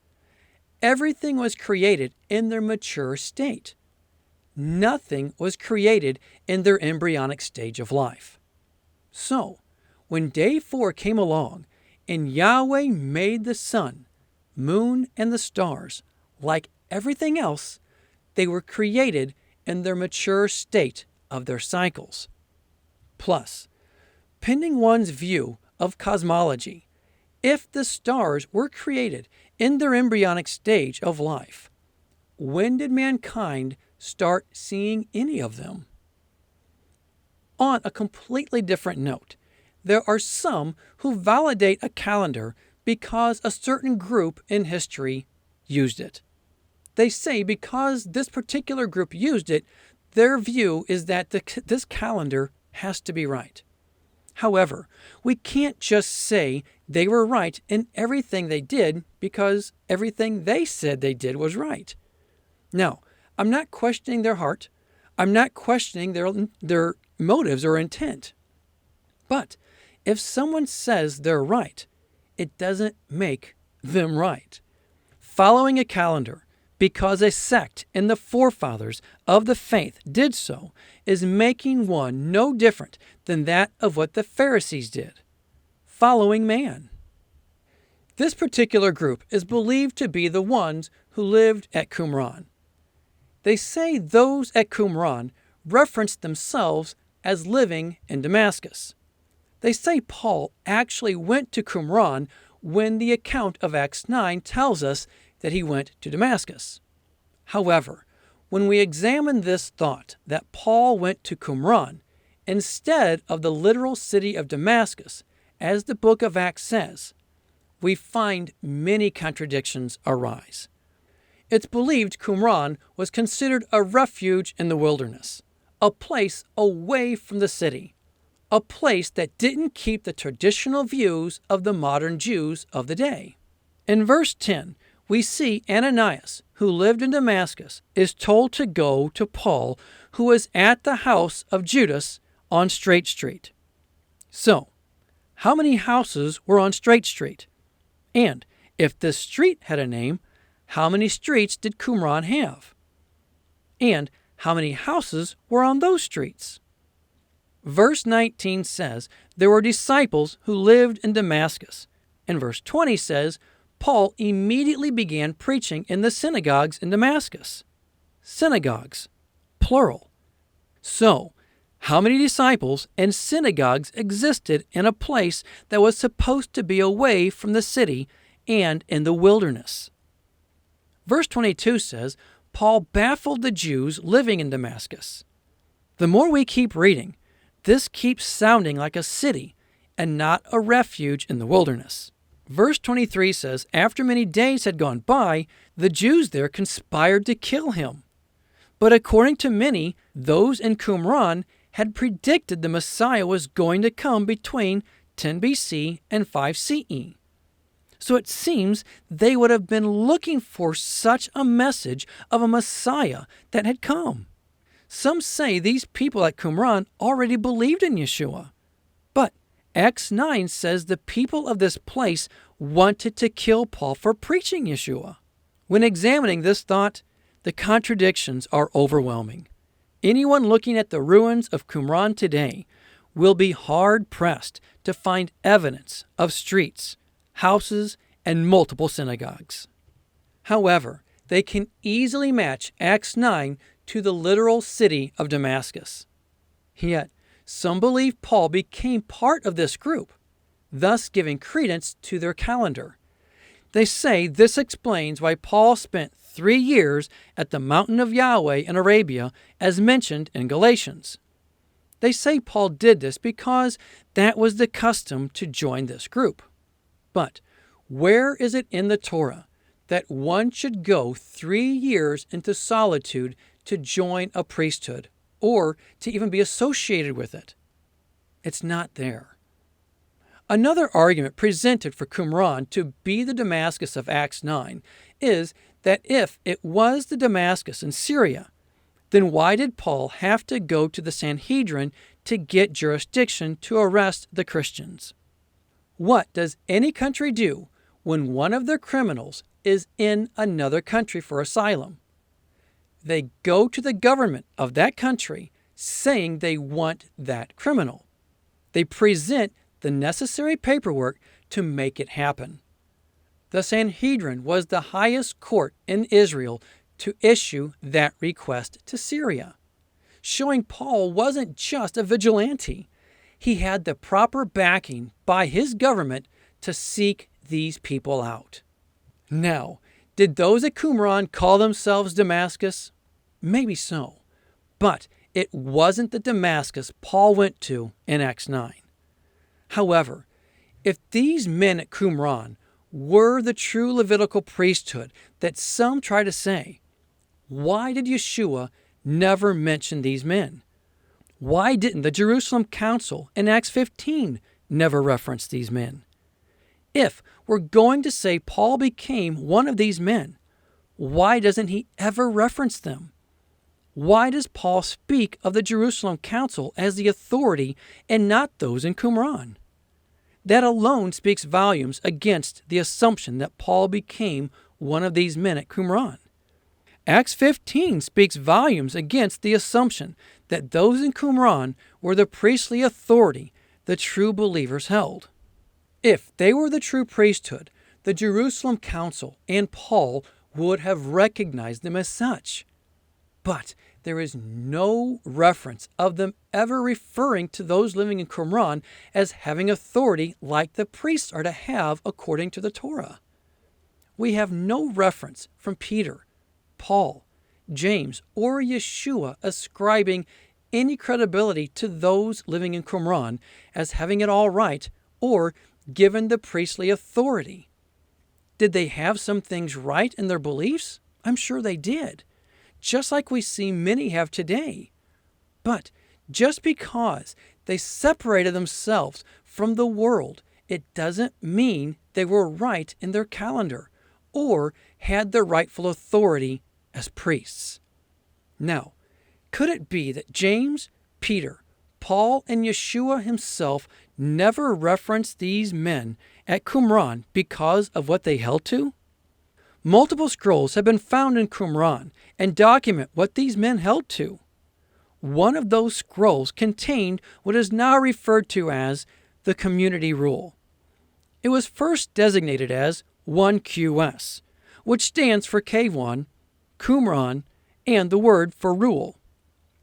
Everything was created in their mature state. Nothing was created in their embryonic stage of life. So, when day 4 came along and Yahweh made the sun, moon, and the stars, like everything else, they were created in their mature state of their cycles. Plus, pending one's view of cosmology, if the stars were created in their embryonic stage of life, when did mankind start seeing any of them? On a completely different note, There are some who validate a calendar because a certain group in history used it. They say because this particular group used it, their view is that this calendar has to be right. However, we can't just say they were right in everything they did because everything they said they did was right. Now, I'm not questioning their heart. I'm not questioning their motives or intent. But if someone says they're right, it doesn't make them right. Following a calendar because a sect in the forefathers of the faith did so is making one no different than that of what the Pharisees did, following man. This particular group is believed to be the ones who lived at Qumran. They say those at Qumran reference themselves as living in Damascus. They say Paul actually went to Qumran when the account of Acts 9 tells us that he went to Damascus. However, when we examine this thought that Paul went to Qumran instead of the literal city of Damascus, as the book of Acts says, we find many contradictions arise. It's believed Qumran was considered a refuge in the wilderness, a place away from the city, a place that didn't keep the traditional views of the modern Jews of the day. In verse 10, we see Ananias, who lived in Damascus, is told to go to Paul, who was at the house of Judas on Straight Street. So, how many houses were on Straight Street? And if this street had a name, how many streets did Qumran have? And how many houses were on those streets? Verse 19 says there were disciples who lived in Damascus. And verse 20 says Paul immediately began preaching in the synagogues in Damascus. Synagogues, plural. So, how many disciples and synagogues existed in a place that was supposed to be away from the city and in the wilderness? Verse 22 says Paul baffled the Jews living in Damascus. The more we keep reading, this keeps sounding like a city and not a refuge in the wilderness. Verse 23 says, after many days had gone by, the Jews there conspired to kill him. But according to many, those in Qumran had predicted the Messiah was going to come between 10 BC and 5 CE. So it seems they would have been looking for such a message of a Messiah that had come. Some say these people at Qumran already believed in Yeshua. But Acts 9 says the people of this place wanted to kill Paul for preaching Yeshua. When examining this thought, the contradictions are overwhelming. Anyone looking at the ruins of Qumran today will be hard-pressed to find evidence of streets, houses, and multiple synagogues. However, they can easily match Acts 9 to the literal city of Damascus. Yet, some believe Paul became part of this group, thus giving credence to their calendar. They say this explains why Paul spent 3 years at the mountain of Yahweh in Arabia, as mentioned in Galatians. They say Paul did this because that was the custom to join this group. But where is it in the Torah that one should go 3 years into solitude to join a priesthood or to even be associated with it? It's not there. Another argument presented for Qumran to be the Damascus of Acts 9 is that if it was the Damascus in Syria, then why did Paul have to go to the Sanhedrin to get jurisdiction to arrest the Christians? What does any country do when one of their criminals is in another country for asylum? They go to the government of that country saying they want that criminal. They present the necessary paperwork to make it happen. The Sanhedrin was the highest court in Israel to issue that request to Syria, showing Paul wasn't just a vigilante. He had the proper backing by his government to seek these people out. Now, did those at Qumran call themselves Damascus? Maybe so, but it wasn't the Damascus Paul went to in Acts 9. However, if these men at Qumran were the true Levitical priesthood that some try to say, why did Yeshua never mention these men? Why didn't the Jerusalem Council in Acts 15 never reference these men? If we're going to say Paul became one of these men, why doesn't he ever reference them? Why does Paul speak of the Jerusalem Council as the authority and not those in Qumran? That alone speaks volumes against the assumption that Paul became one of these men at Qumran. Acts 15 speaks volumes against the assumption that those in Qumran were the priestly authority the true believers held. If they were the true priesthood, the Jerusalem Council and Paul would have recognized them as such. But there is no reference of them ever referring to those living in Qumran as having authority like the priests are to have according to the Torah. We have no reference from Peter, Paul, James, or Yeshua ascribing any credibility to those living in Qumran as having it all right or given the priestly authority. Did they have some things right in their beliefs? I'm sure they did, just like we see many have today. But just because they separated themselves from the world, it doesn't mean they were right in their calendar or had the rightful authority as priests. Now, could it be that James, Peter, Paul, and Yeshua himself never referenced these men at Qumran because of what they held to? Multiple scrolls have been found in Qumran and document what these men held to. One of those scrolls contained what is now referred to as the community rule. It was first designated as 1QS, which stands for K1, Qumran, and the word for rule.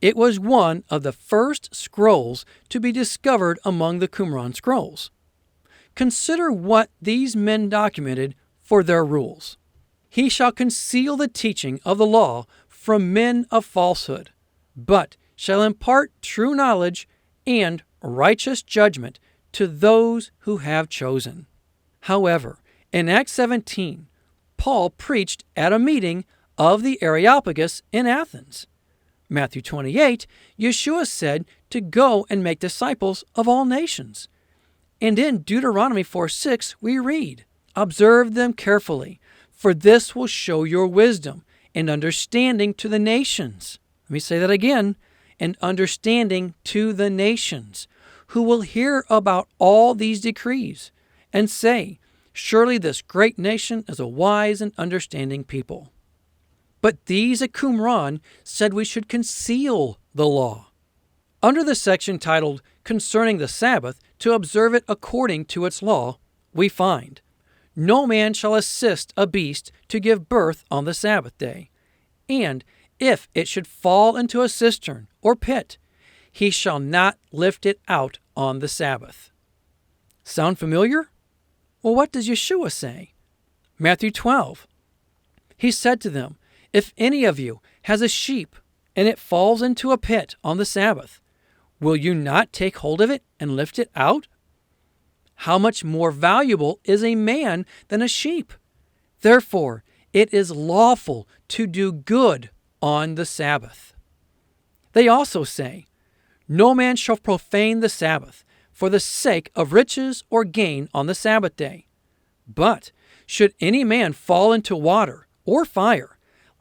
It was one of the first scrolls to be discovered among the Qumran scrolls. Consider what these men documented for their rules. He shall conceal the teaching of the law from men of falsehood, but shall impart true knowledge and righteous judgment to those who have chosen. However, in Acts 17, Paul preached at a meeting of the Areopagus in Athens. Matthew 28, Yeshua said to go and make disciples of all nations. And in Deuteronomy 4:6 we read, "Observe them carefully, for this will show your wisdom and understanding to the nations." Let me say that again, "and understanding to the nations, who will hear about all these decrees, and say, surely this great nation is a wise and understanding people." But these at Qumran said we should conceal the law. Under the section titled Concerning the Sabbath, to observe it according to its law, we find, "No man shall assist a beast to give birth on the Sabbath day, and if it should fall into a cistern or pit, he shall not lift it out on the Sabbath." Sound familiar? Well, what does Yeshua say? Matthew 12. He said to them, "If any of you has a sheep, and it falls into a pit on the Sabbath, will you not take hold of it and lift it out? How much more valuable is a man than a sheep? Therefore, it is lawful to do good on the Sabbath." They also say, "No man shall profane the Sabbath for the sake of riches or gain on the Sabbath day. But should any man fall into water or fire,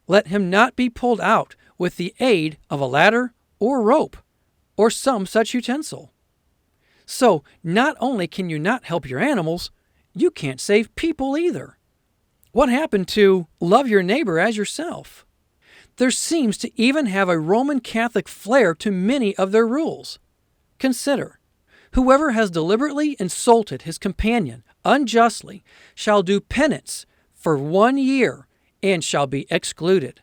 let him not be pulled out with the aid of a ladder or rope or some such utensil." So not only can you not help your animals, you can't save people either. What happened to love your neighbor as yourself? There seems to even have a Roman Catholic flair to many of their rules. Consider, whoever has deliberately insulted his companion unjustly shall do penance for 1 year and shall be excluded.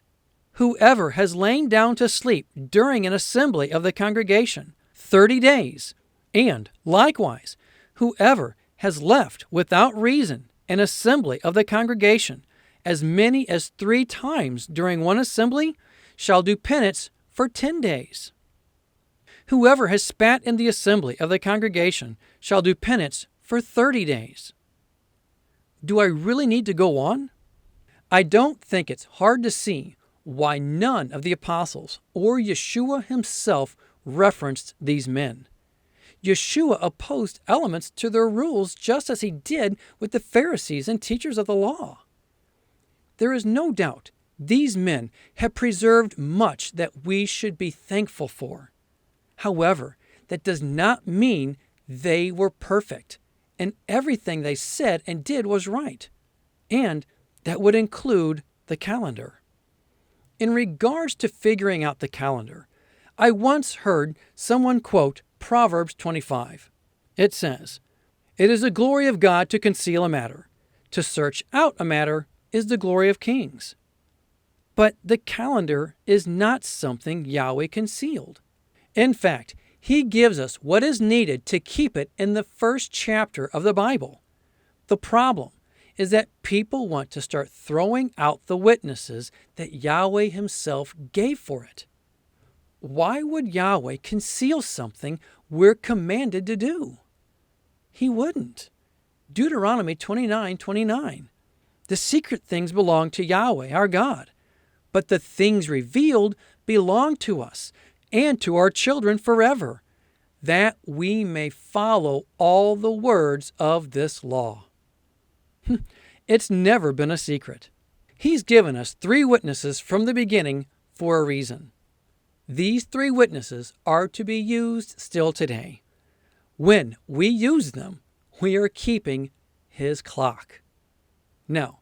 Whoever has lain down to sleep during an assembly of the congregation, 30 days. And likewise, whoever has left without reason an assembly of the congregation as many as 3 times during one assembly shall do penance for 10 days. Whoever has spat in the assembly of the congregation shall do penance for 30 days. Do I really need to go on? I don't think it's hard to see why none of the apostles or Yeshua himself referenced these men. Yeshua opposed elements to their rules just as he did with the Pharisees and teachers of the law. There is no doubt these men have preserved much that we should be thankful for. However, that does not mean they were perfect and everything they said and did was right. And that would include the calendar. In regards to figuring out the calendar, I once heard someone quote Proverbs 25. It says, "It is the glory of God to conceal a matter. To search out a matter is the glory of kings." But the calendar is not something Yahweh concealed. In fact, he gives us what is needed to keep it in the first chapter of the Bible. The problem is that people want to start throwing out the witnesses that Yahweh himself gave for it. Why would Yahweh conceal something we're commanded to do? He wouldn't. Deuteronomy 29:29. The secret things belong to Yahweh, our God, but the things revealed belong to us and to our children forever, that we may follow all the words of this law. It's never been a secret. He's given us 3 witnesses from the beginning for a reason. These 3 witnesses are to be used still today. When we use them, we are keeping his clock. Now,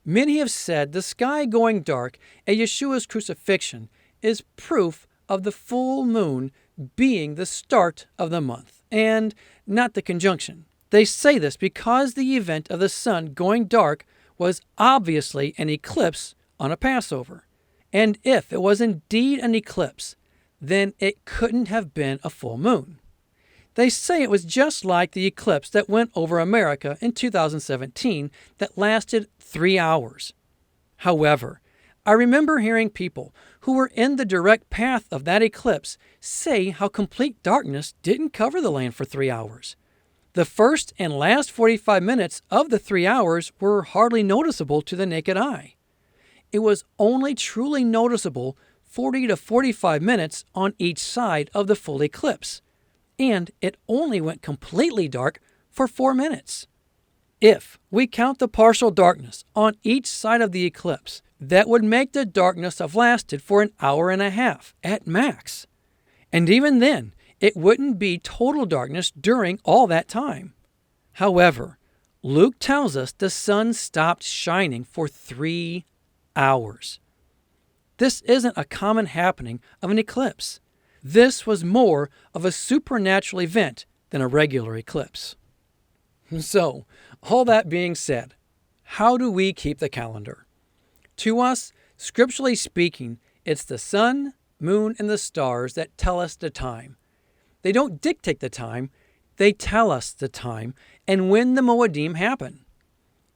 many have said the sky going dark at Yeshua's crucifixion is proof of the full moon being the start of the month, and not the conjunction. They say this because the event of the sun going dark was obviously an eclipse on a Passover. And if it was indeed an eclipse, then it couldn't have been a full moon. They say it was just like the eclipse that went over America in 2017 that lasted 3 hours. However, I remember hearing people who were in the direct path of that eclipse say how complete darkness didn't cover the land for 3 hours. The first and last 45 minutes of the 3 hours were hardly noticeable to the naked eye. It was only truly noticeable 40 to 45 minutes on each side of the full eclipse, and it only went completely dark for 4 minutes. If we count the partial darkness on each side of the eclipse, that would make the darkness have lasted for an hour and a half at max. And even then, it wouldn't be total darkness during all that time. However, Luke tells us the sun stopped shining for 3 hours. This isn't a common happening of an eclipse. This was more of a supernatural event than a regular eclipse. So, all that being said, how do we keep the calendar? To us, scripturally speaking, it's the sun, moon, and the stars that tell us the time. They don't dictate the time, they tell us the time and when the Moedim happen.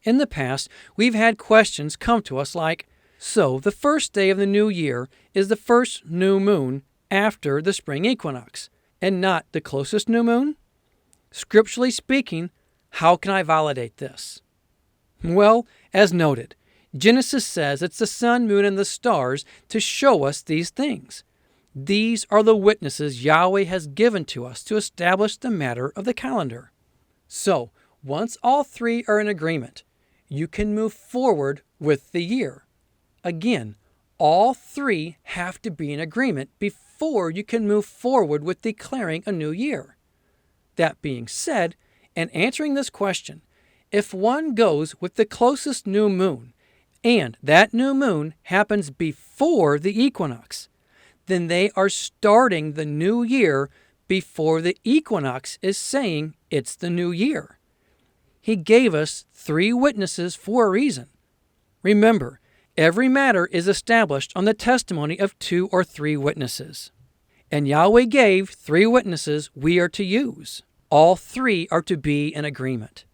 In the past, we've had questions come to us like, so the first day of the new year is the first new moon after the spring equinox, and not the closest new moon? Scripturally speaking, how can I validate this? Well, as noted, Genesis says it's the sun, moon, and the stars to show us these things. These are the witnesses Yahweh has given to us to establish the matter of the calendar. So, once all 3 are in agreement, you can move forward with the year. Again, all 3 have to be in agreement before you can move forward with declaring a new year. That being said, and answering this question, if one goes with the closest new moon, and that new moon happens before the equinox, then they are starting the new year before the equinox is saying it's the new year. He gave us 3 witnesses for a reason. Remember, every matter is established on the testimony of 2 or 3 witnesses. And Yahweh gave 3 witnesses we are to use. All 3 are to be in agreement.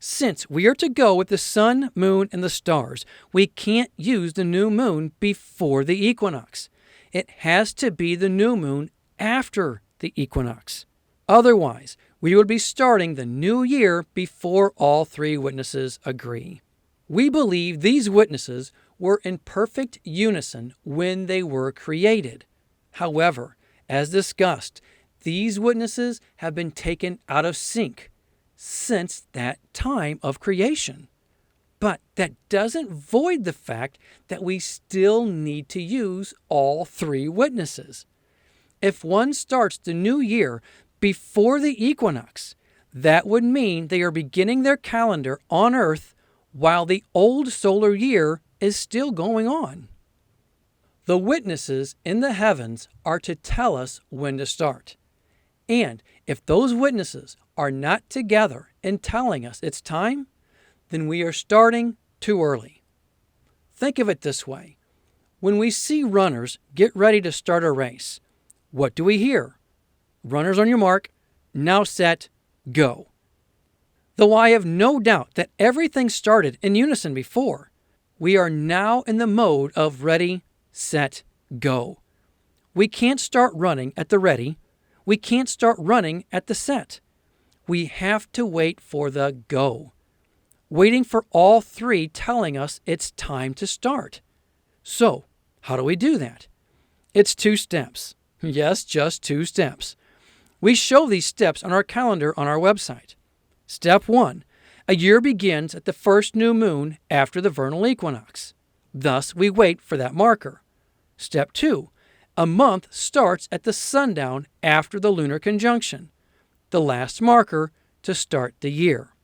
Since we are to go with the sun, moon, and the stars, we can't use the new moon before the equinox. It has to be the new moon after the equinox. Otherwise, we would be starting the new year before all three witnesses agree. We believe these witnesses were in perfect unison when they were created. However, as discussed, these witnesses have been taken out of sync since that time of creation. But that doesn't void the fact that we still need to use all three witnesses. If one starts the new year before the equinox, that would mean they are beginning their calendar on Earth while the old solar year is still going on. The witnesses in the heavens are to tell us when to start. And if those witnesses are not together in telling us it's time, then we are starting too early. Think of it this way. When we see runners get ready to start a race, what do we hear? Runners on your mark, now set, go. Though I have no doubt that everything started in unison before, we are now in the mode of ready, set, go. We can't start running at the ready. We can't start running at the set. We have to wait for the go. Waiting for all three telling us it's time to start. So, how do we do that? It's 2 steps. Yes, just 2 steps. We show these steps on our calendar on our website. Step 1. A year begins at the first new moon after the vernal equinox. Thus, we wait for that marker. Step 2. A month starts at the sundown after the lunar conjunction, the last marker to start the year.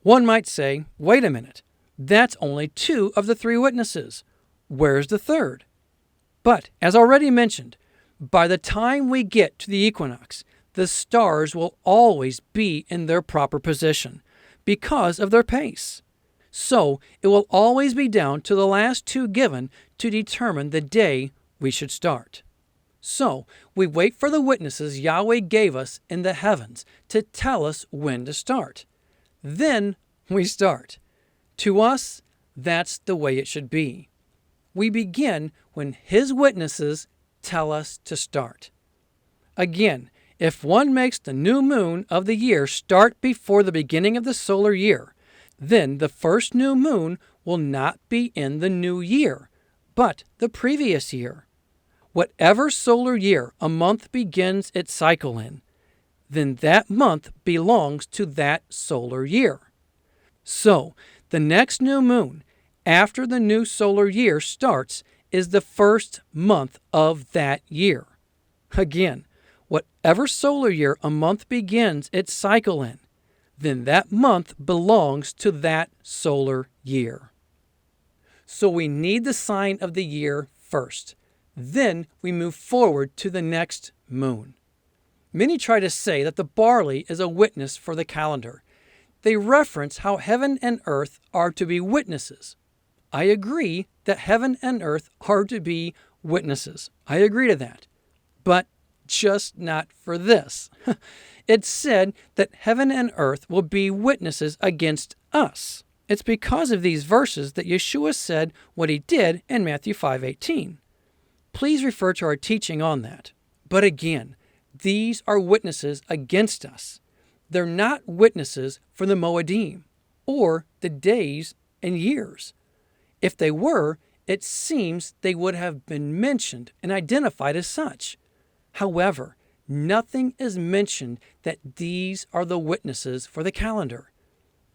One might say, wait a minute, that's only 2 of the 3 witnesses. Where's the third? But, as already mentioned, by the time we get to the equinox, the stars will always be in their proper position because of their pace. So, it will always be down to the last 2 given to determine the day we should start. So, we wait for the witnesses Yahweh gave us in the heavens to tell us when to start. Then we start. To us, that's the way it should be. We begin when His witnesses tell us to start. Again, if one makes the new moon of the year start before the beginning of the solar year, then the first new moon will not be in the new year, but the previous year. Whatever solar year a month begins its cycle in, then that month belongs to that solar year. So, the next new moon after the new solar year starts is the first month of that year. Again, whatever solar year a month begins its cycle in, then that month belongs to that solar year. So we need the sign of the year first. Then we move forward to the next moon. Many try to say that the barley is a witness for the calendar. They reference how heaven and earth are to be witnesses. I agree that heaven and earth are to be witnesses. I agree to that. But just not for this. It's said that heaven and earth will be witnesses against us. It's because of these verses that Yeshua said what he did in Matthew 5:18. Please refer to our teaching on that. But again, these are witnesses against us. They're not witnesses for the Moedim or the days and years. If they were, it seems they would have been mentioned and identified as such. However, nothing is mentioned that these are the witnesses for the calendar.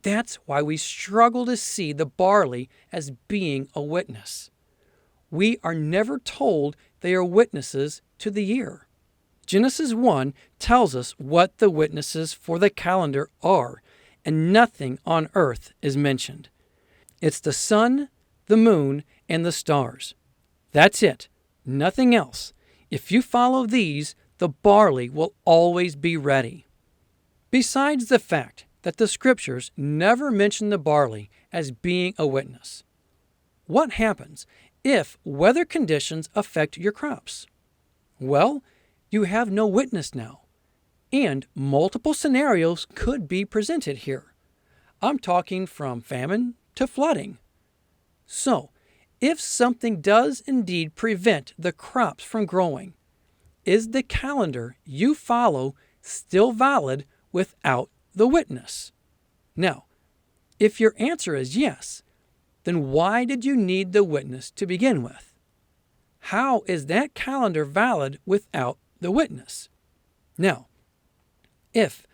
That's why we struggle to see the barley as being a witness. We are never told they are witnesses to the year. Genesis 1 tells us what the witnesses for the calendar are, and nothing on earth is mentioned. It's the sun, the moon, and the stars. That's it. Nothing else. If you follow these, the barley will always be ready. Besides the fact that the scriptures never mention the barley as being a witness, what happens if weather conditions affect your crops? Well, you have no witness now, and multiple scenarios could be presented here. I'm talking from famine to flooding. So, if something does indeed prevent the crops from growing, Is the calendar you follow still valid without the witness? Now, if your answer is yes, then why did you need the witness to begin with? How is that calendar valid without the witness? Now, if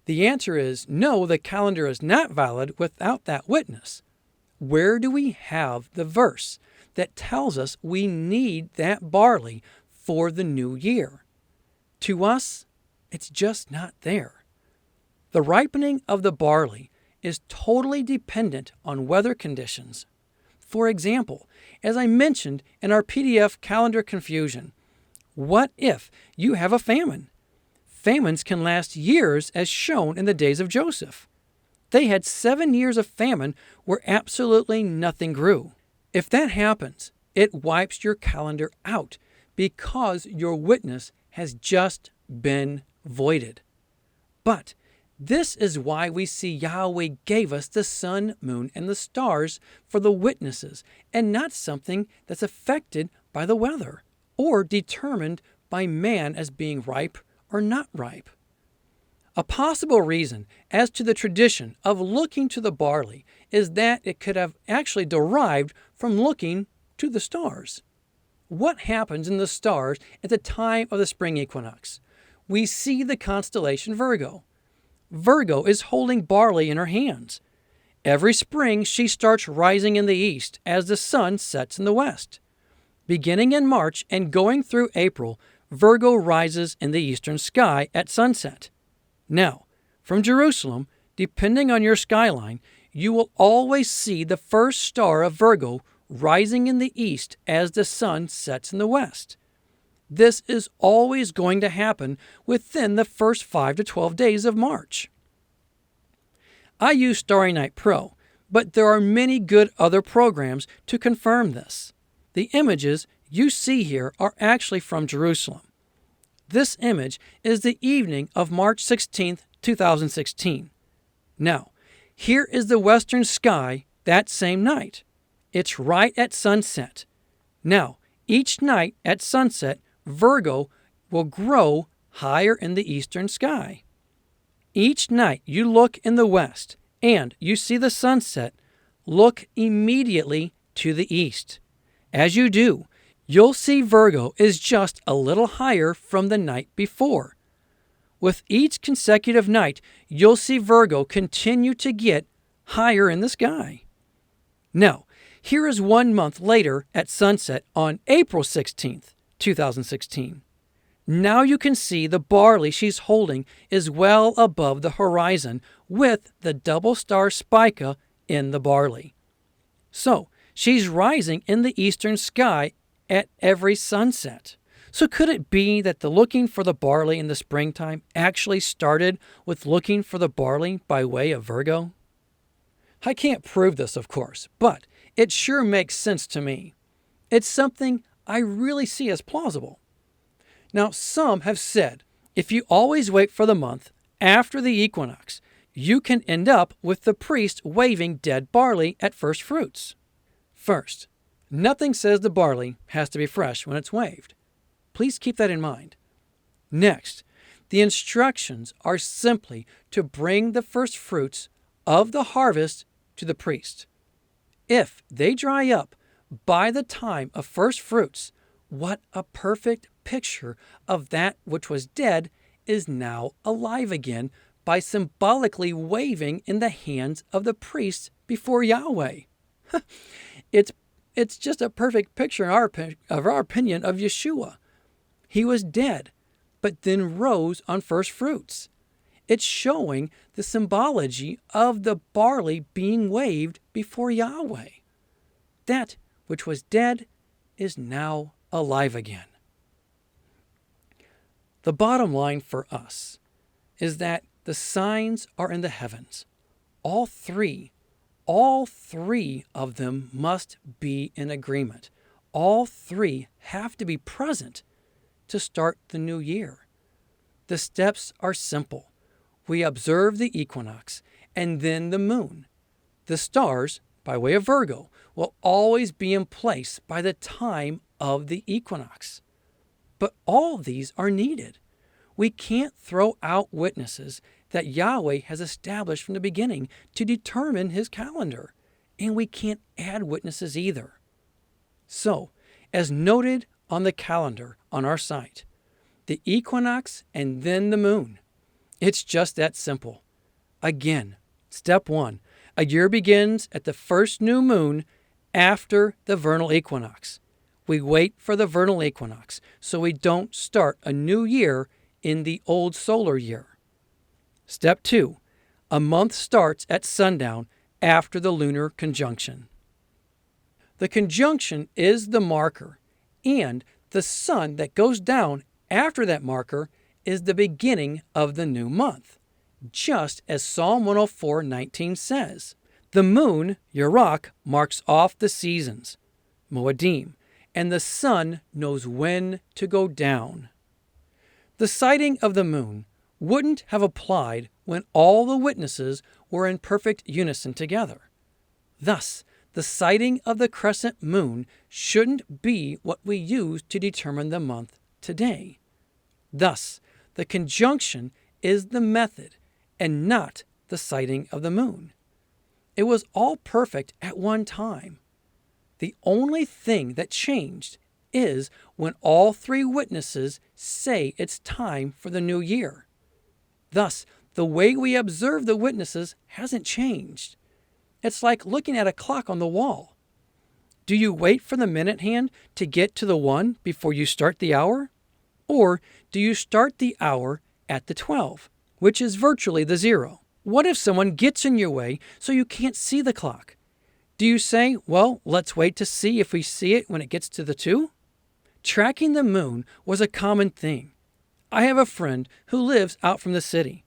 the answer is no, the calendar is not valid without that witness, where do we have the verse that tells us we need that barley for the new year? To us, it's just not there. The ripening of the barley is totally dependent on weather conditions. For example, as I mentioned in our PDF calendar confusion, what if you have a famine? Famines can last years, as shown in the days of Joseph. They had 7 years of famine where absolutely nothing grew. If that happens, it wipes your calendar out because your witness has just been voided. But this is why we see Yahweh gave us the sun, moon, and the stars for the witnesses, and not something that's affected by the weather or determined by man as being ripe or not ripe. A possible reason as to the tradition of looking to the barley is that it could have actually derived from looking to the stars. What happens in the stars at the time of the spring equinox? We see the constellation Virgo. Virgo is holding barley in her hands. Every spring she starts rising in the east as the sun sets in the west. Beginning in March and going through April, Virgo rises in the eastern sky at sunset. Now, from Jerusalem, depending on your skyline, you will always see the first star of Virgo rising in the east as the sun sets in the west. This is always going to happen within the first 5 to 12 days of March. I use Starry Night Pro, but there are many good other programs to confirm this. The images you see here are actually from Jerusalem. This image is the evening of March 16th, 2016. Now, here is the western sky that same night. It's right at sunset. Now, each night at sunset, Virgo will grow higher in the eastern sky. Each night you look in the west and you see the sunset, look immediately to the east. As you do, you'll see Virgo is just a little higher from the night before. With each consecutive night, you'll see Virgo continue to get higher in the sky. Now, here is 1 month later at sunset on April 16th, 2016. Now you can see the barley she's holding is well above the horizon with the double star spica in the barley. So, she's rising in the eastern sky at every sunset. So could it be that the looking for the barley in the springtime actually started with looking for the barley by way of Virgo? I can't prove this, of course, but it sure makes sense to me. It's something I really see as plausible. Now, some have said if you always wait for the month after the equinox, you can end up with the priest waving dead barley at first fruits. First, nothing says the barley has to be fresh when it's waved. Please keep that in mind. Next, the instructions are simply to bring the first fruits of the harvest to the priest. If they dry up by the time of first fruits, what a perfect picture of that which was dead is now alive again by symbolically waving in the hands of the priest before Yahweh. It's just a perfect picture of our opinion of Yeshua. He was dead, but then rose on first fruits. It's showing the symbology of the barley being waved before Yahweh. That which was dead is now alive again. The bottom line for us is that the signs are in the heavens. All three of them must be in agreement. All three have to be present to start the new year. The steps are simple. We observe the equinox and then the moon. The stars, by way of Virgo, will always be in place by the time of the equinox. But all of these are needed. We can't throw out witnesses that Yahweh has established from the beginning to determine his calendar, and we can't add witnesses either. So, as noted on the calendar on our site, the equinox and then the moon. It's just that simple. Again, step 1, a year begins at the first new moon after the vernal equinox. We wait for the vernal equinox so we don't start a new year in the old solar year. Step 2, a month starts at sundown after the lunar conjunction. The conjunction is the marker, and the sun that goes down after that marker is the beginning of the new month, just as Psalm 104:19 says. The moon, Yerach, marks off the seasons, Moedim, and the sun knows when to go down. The sighting of the moon wouldn't have applied when all the witnesses were in perfect unison together. Thus, the sighting of the crescent moon shouldn't be what we use to determine the month today. Thus, the conjunction is the method and not the sighting of the moon. It was all perfect at one time. The only thing that changed is when all three witnesses say it's time for the new year. Thus, the way we observe the witnesses hasn't changed. It's like looking at a clock on the wall. Do you wait for the minute hand to get to the 1 before you start the hour? Or do you start the hour at the 12, which is virtually the 0? What if someone gets in your way so you can't see the clock? Do you say, well, let's wait to see if we see it when it gets to the 2? Tracking the moon was a common thing. I have a friend who lives out from the city,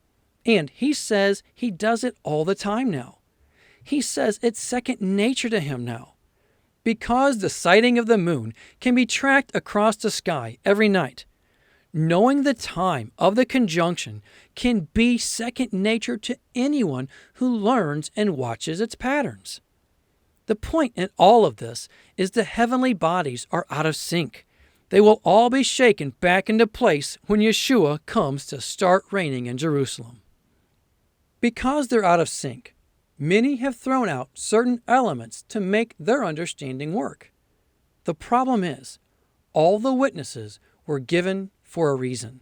and he says he does it all the time now. He says it's second nature to him now. Because the sighting of the moon can be tracked across the sky every night, knowing the time of the conjunction can be second nature to anyone who learns and watches its patterns. The point in all of this is the heavenly bodies are out of sync. They will all be shaken back into place when Yeshua comes to start reigning in Jerusalem. Because they're out of sync, many have thrown out certain elements to make their understanding work. The problem is, all the witnesses were given for a reason.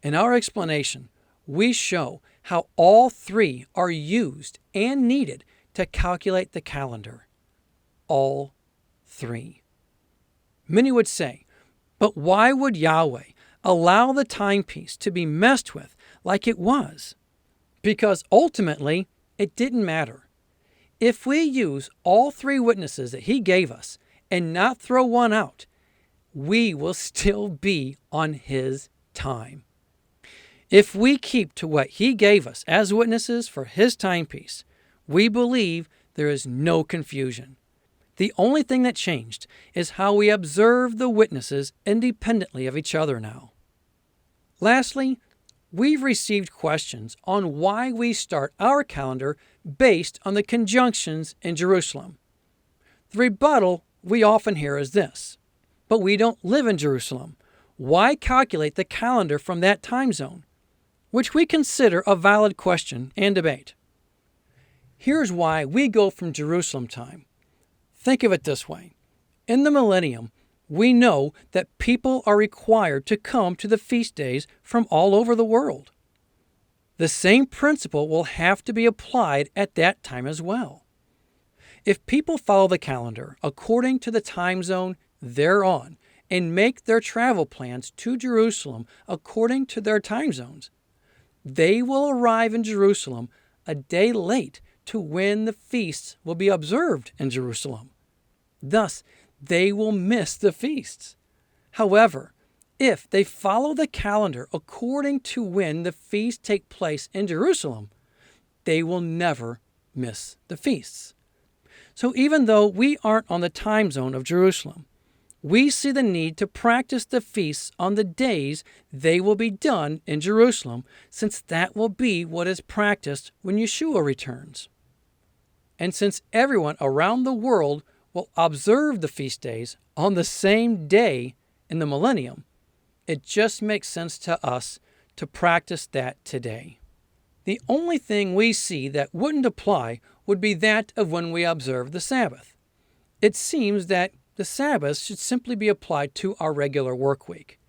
In our explanation, we show how all three are used and needed to calculate the calendar. All three. Many would say, but why would Yahweh allow the timepiece to be messed with like it was? Because ultimately, it didn't matter. If we use all three witnesses that he gave us and not throw one out, we will still be on his time. If we keep to what he gave us as witnesses for his timepiece, we believe there is no confusion. The only thing that changed is how we observe the witnesses independently of each other now. Lastly, we've received questions on why we start our calendar based on the conjunctions in Jerusalem. The rebuttal we often hear is this: but we don't live in Jerusalem. Why calculate the calendar from that time zone? Which we consider a valid question and debate. Here's why we go from Jerusalem time. Think of it this way. In the millennium, we know that people are required to come to the feast days from all over the world. The same principle will have to be applied at that time as well. If people follow the calendar according to the time zone they're on and make their travel plans to Jerusalem according to their time zones, they will arrive in Jerusalem a day late to when the feasts will be observed in Jerusalem. Thus, they will miss the feasts. However, if they follow the calendar according to when the feasts take place in Jerusalem, they will never miss the feasts. So even though we aren't on the time zone of Jerusalem, we see the need to practice the feasts on the days they will be done in Jerusalem, since that will be what is practiced when Yeshua returns. And since everyone around the world will observe the feast days on the same day in the millennium, It just makes sense to us to practice that today. The only thing we see that wouldn't apply would be that of when we observe the Sabbath. It seems that the Sabbath should simply be applied to our regular work week.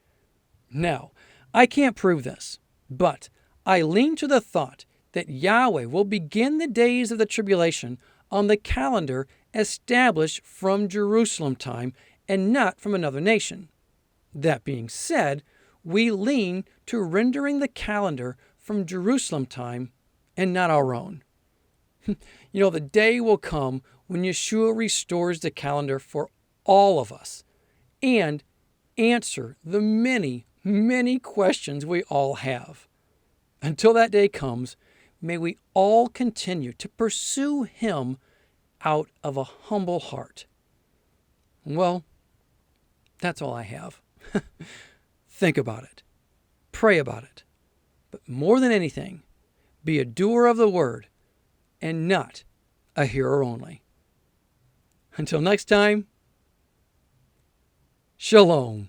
Now, I can't prove this, but I lean to the thought that Yahweh will begin the days of the tribulation on the calendar established from Jerusalem time and not from another nation. That being said, we lean to rendering the calendar from Jerusalem time and not our own. The day will come when Yeshua restores the calendar for all of us and answer the many, many questions we all have. Until that day comes, may we all continue to pursue Him out of a humble heart. Well, that's all I have. Think about it. Pray about it. But more than anything, be a doer of the word and not a hearer only. Until next time, Shalom.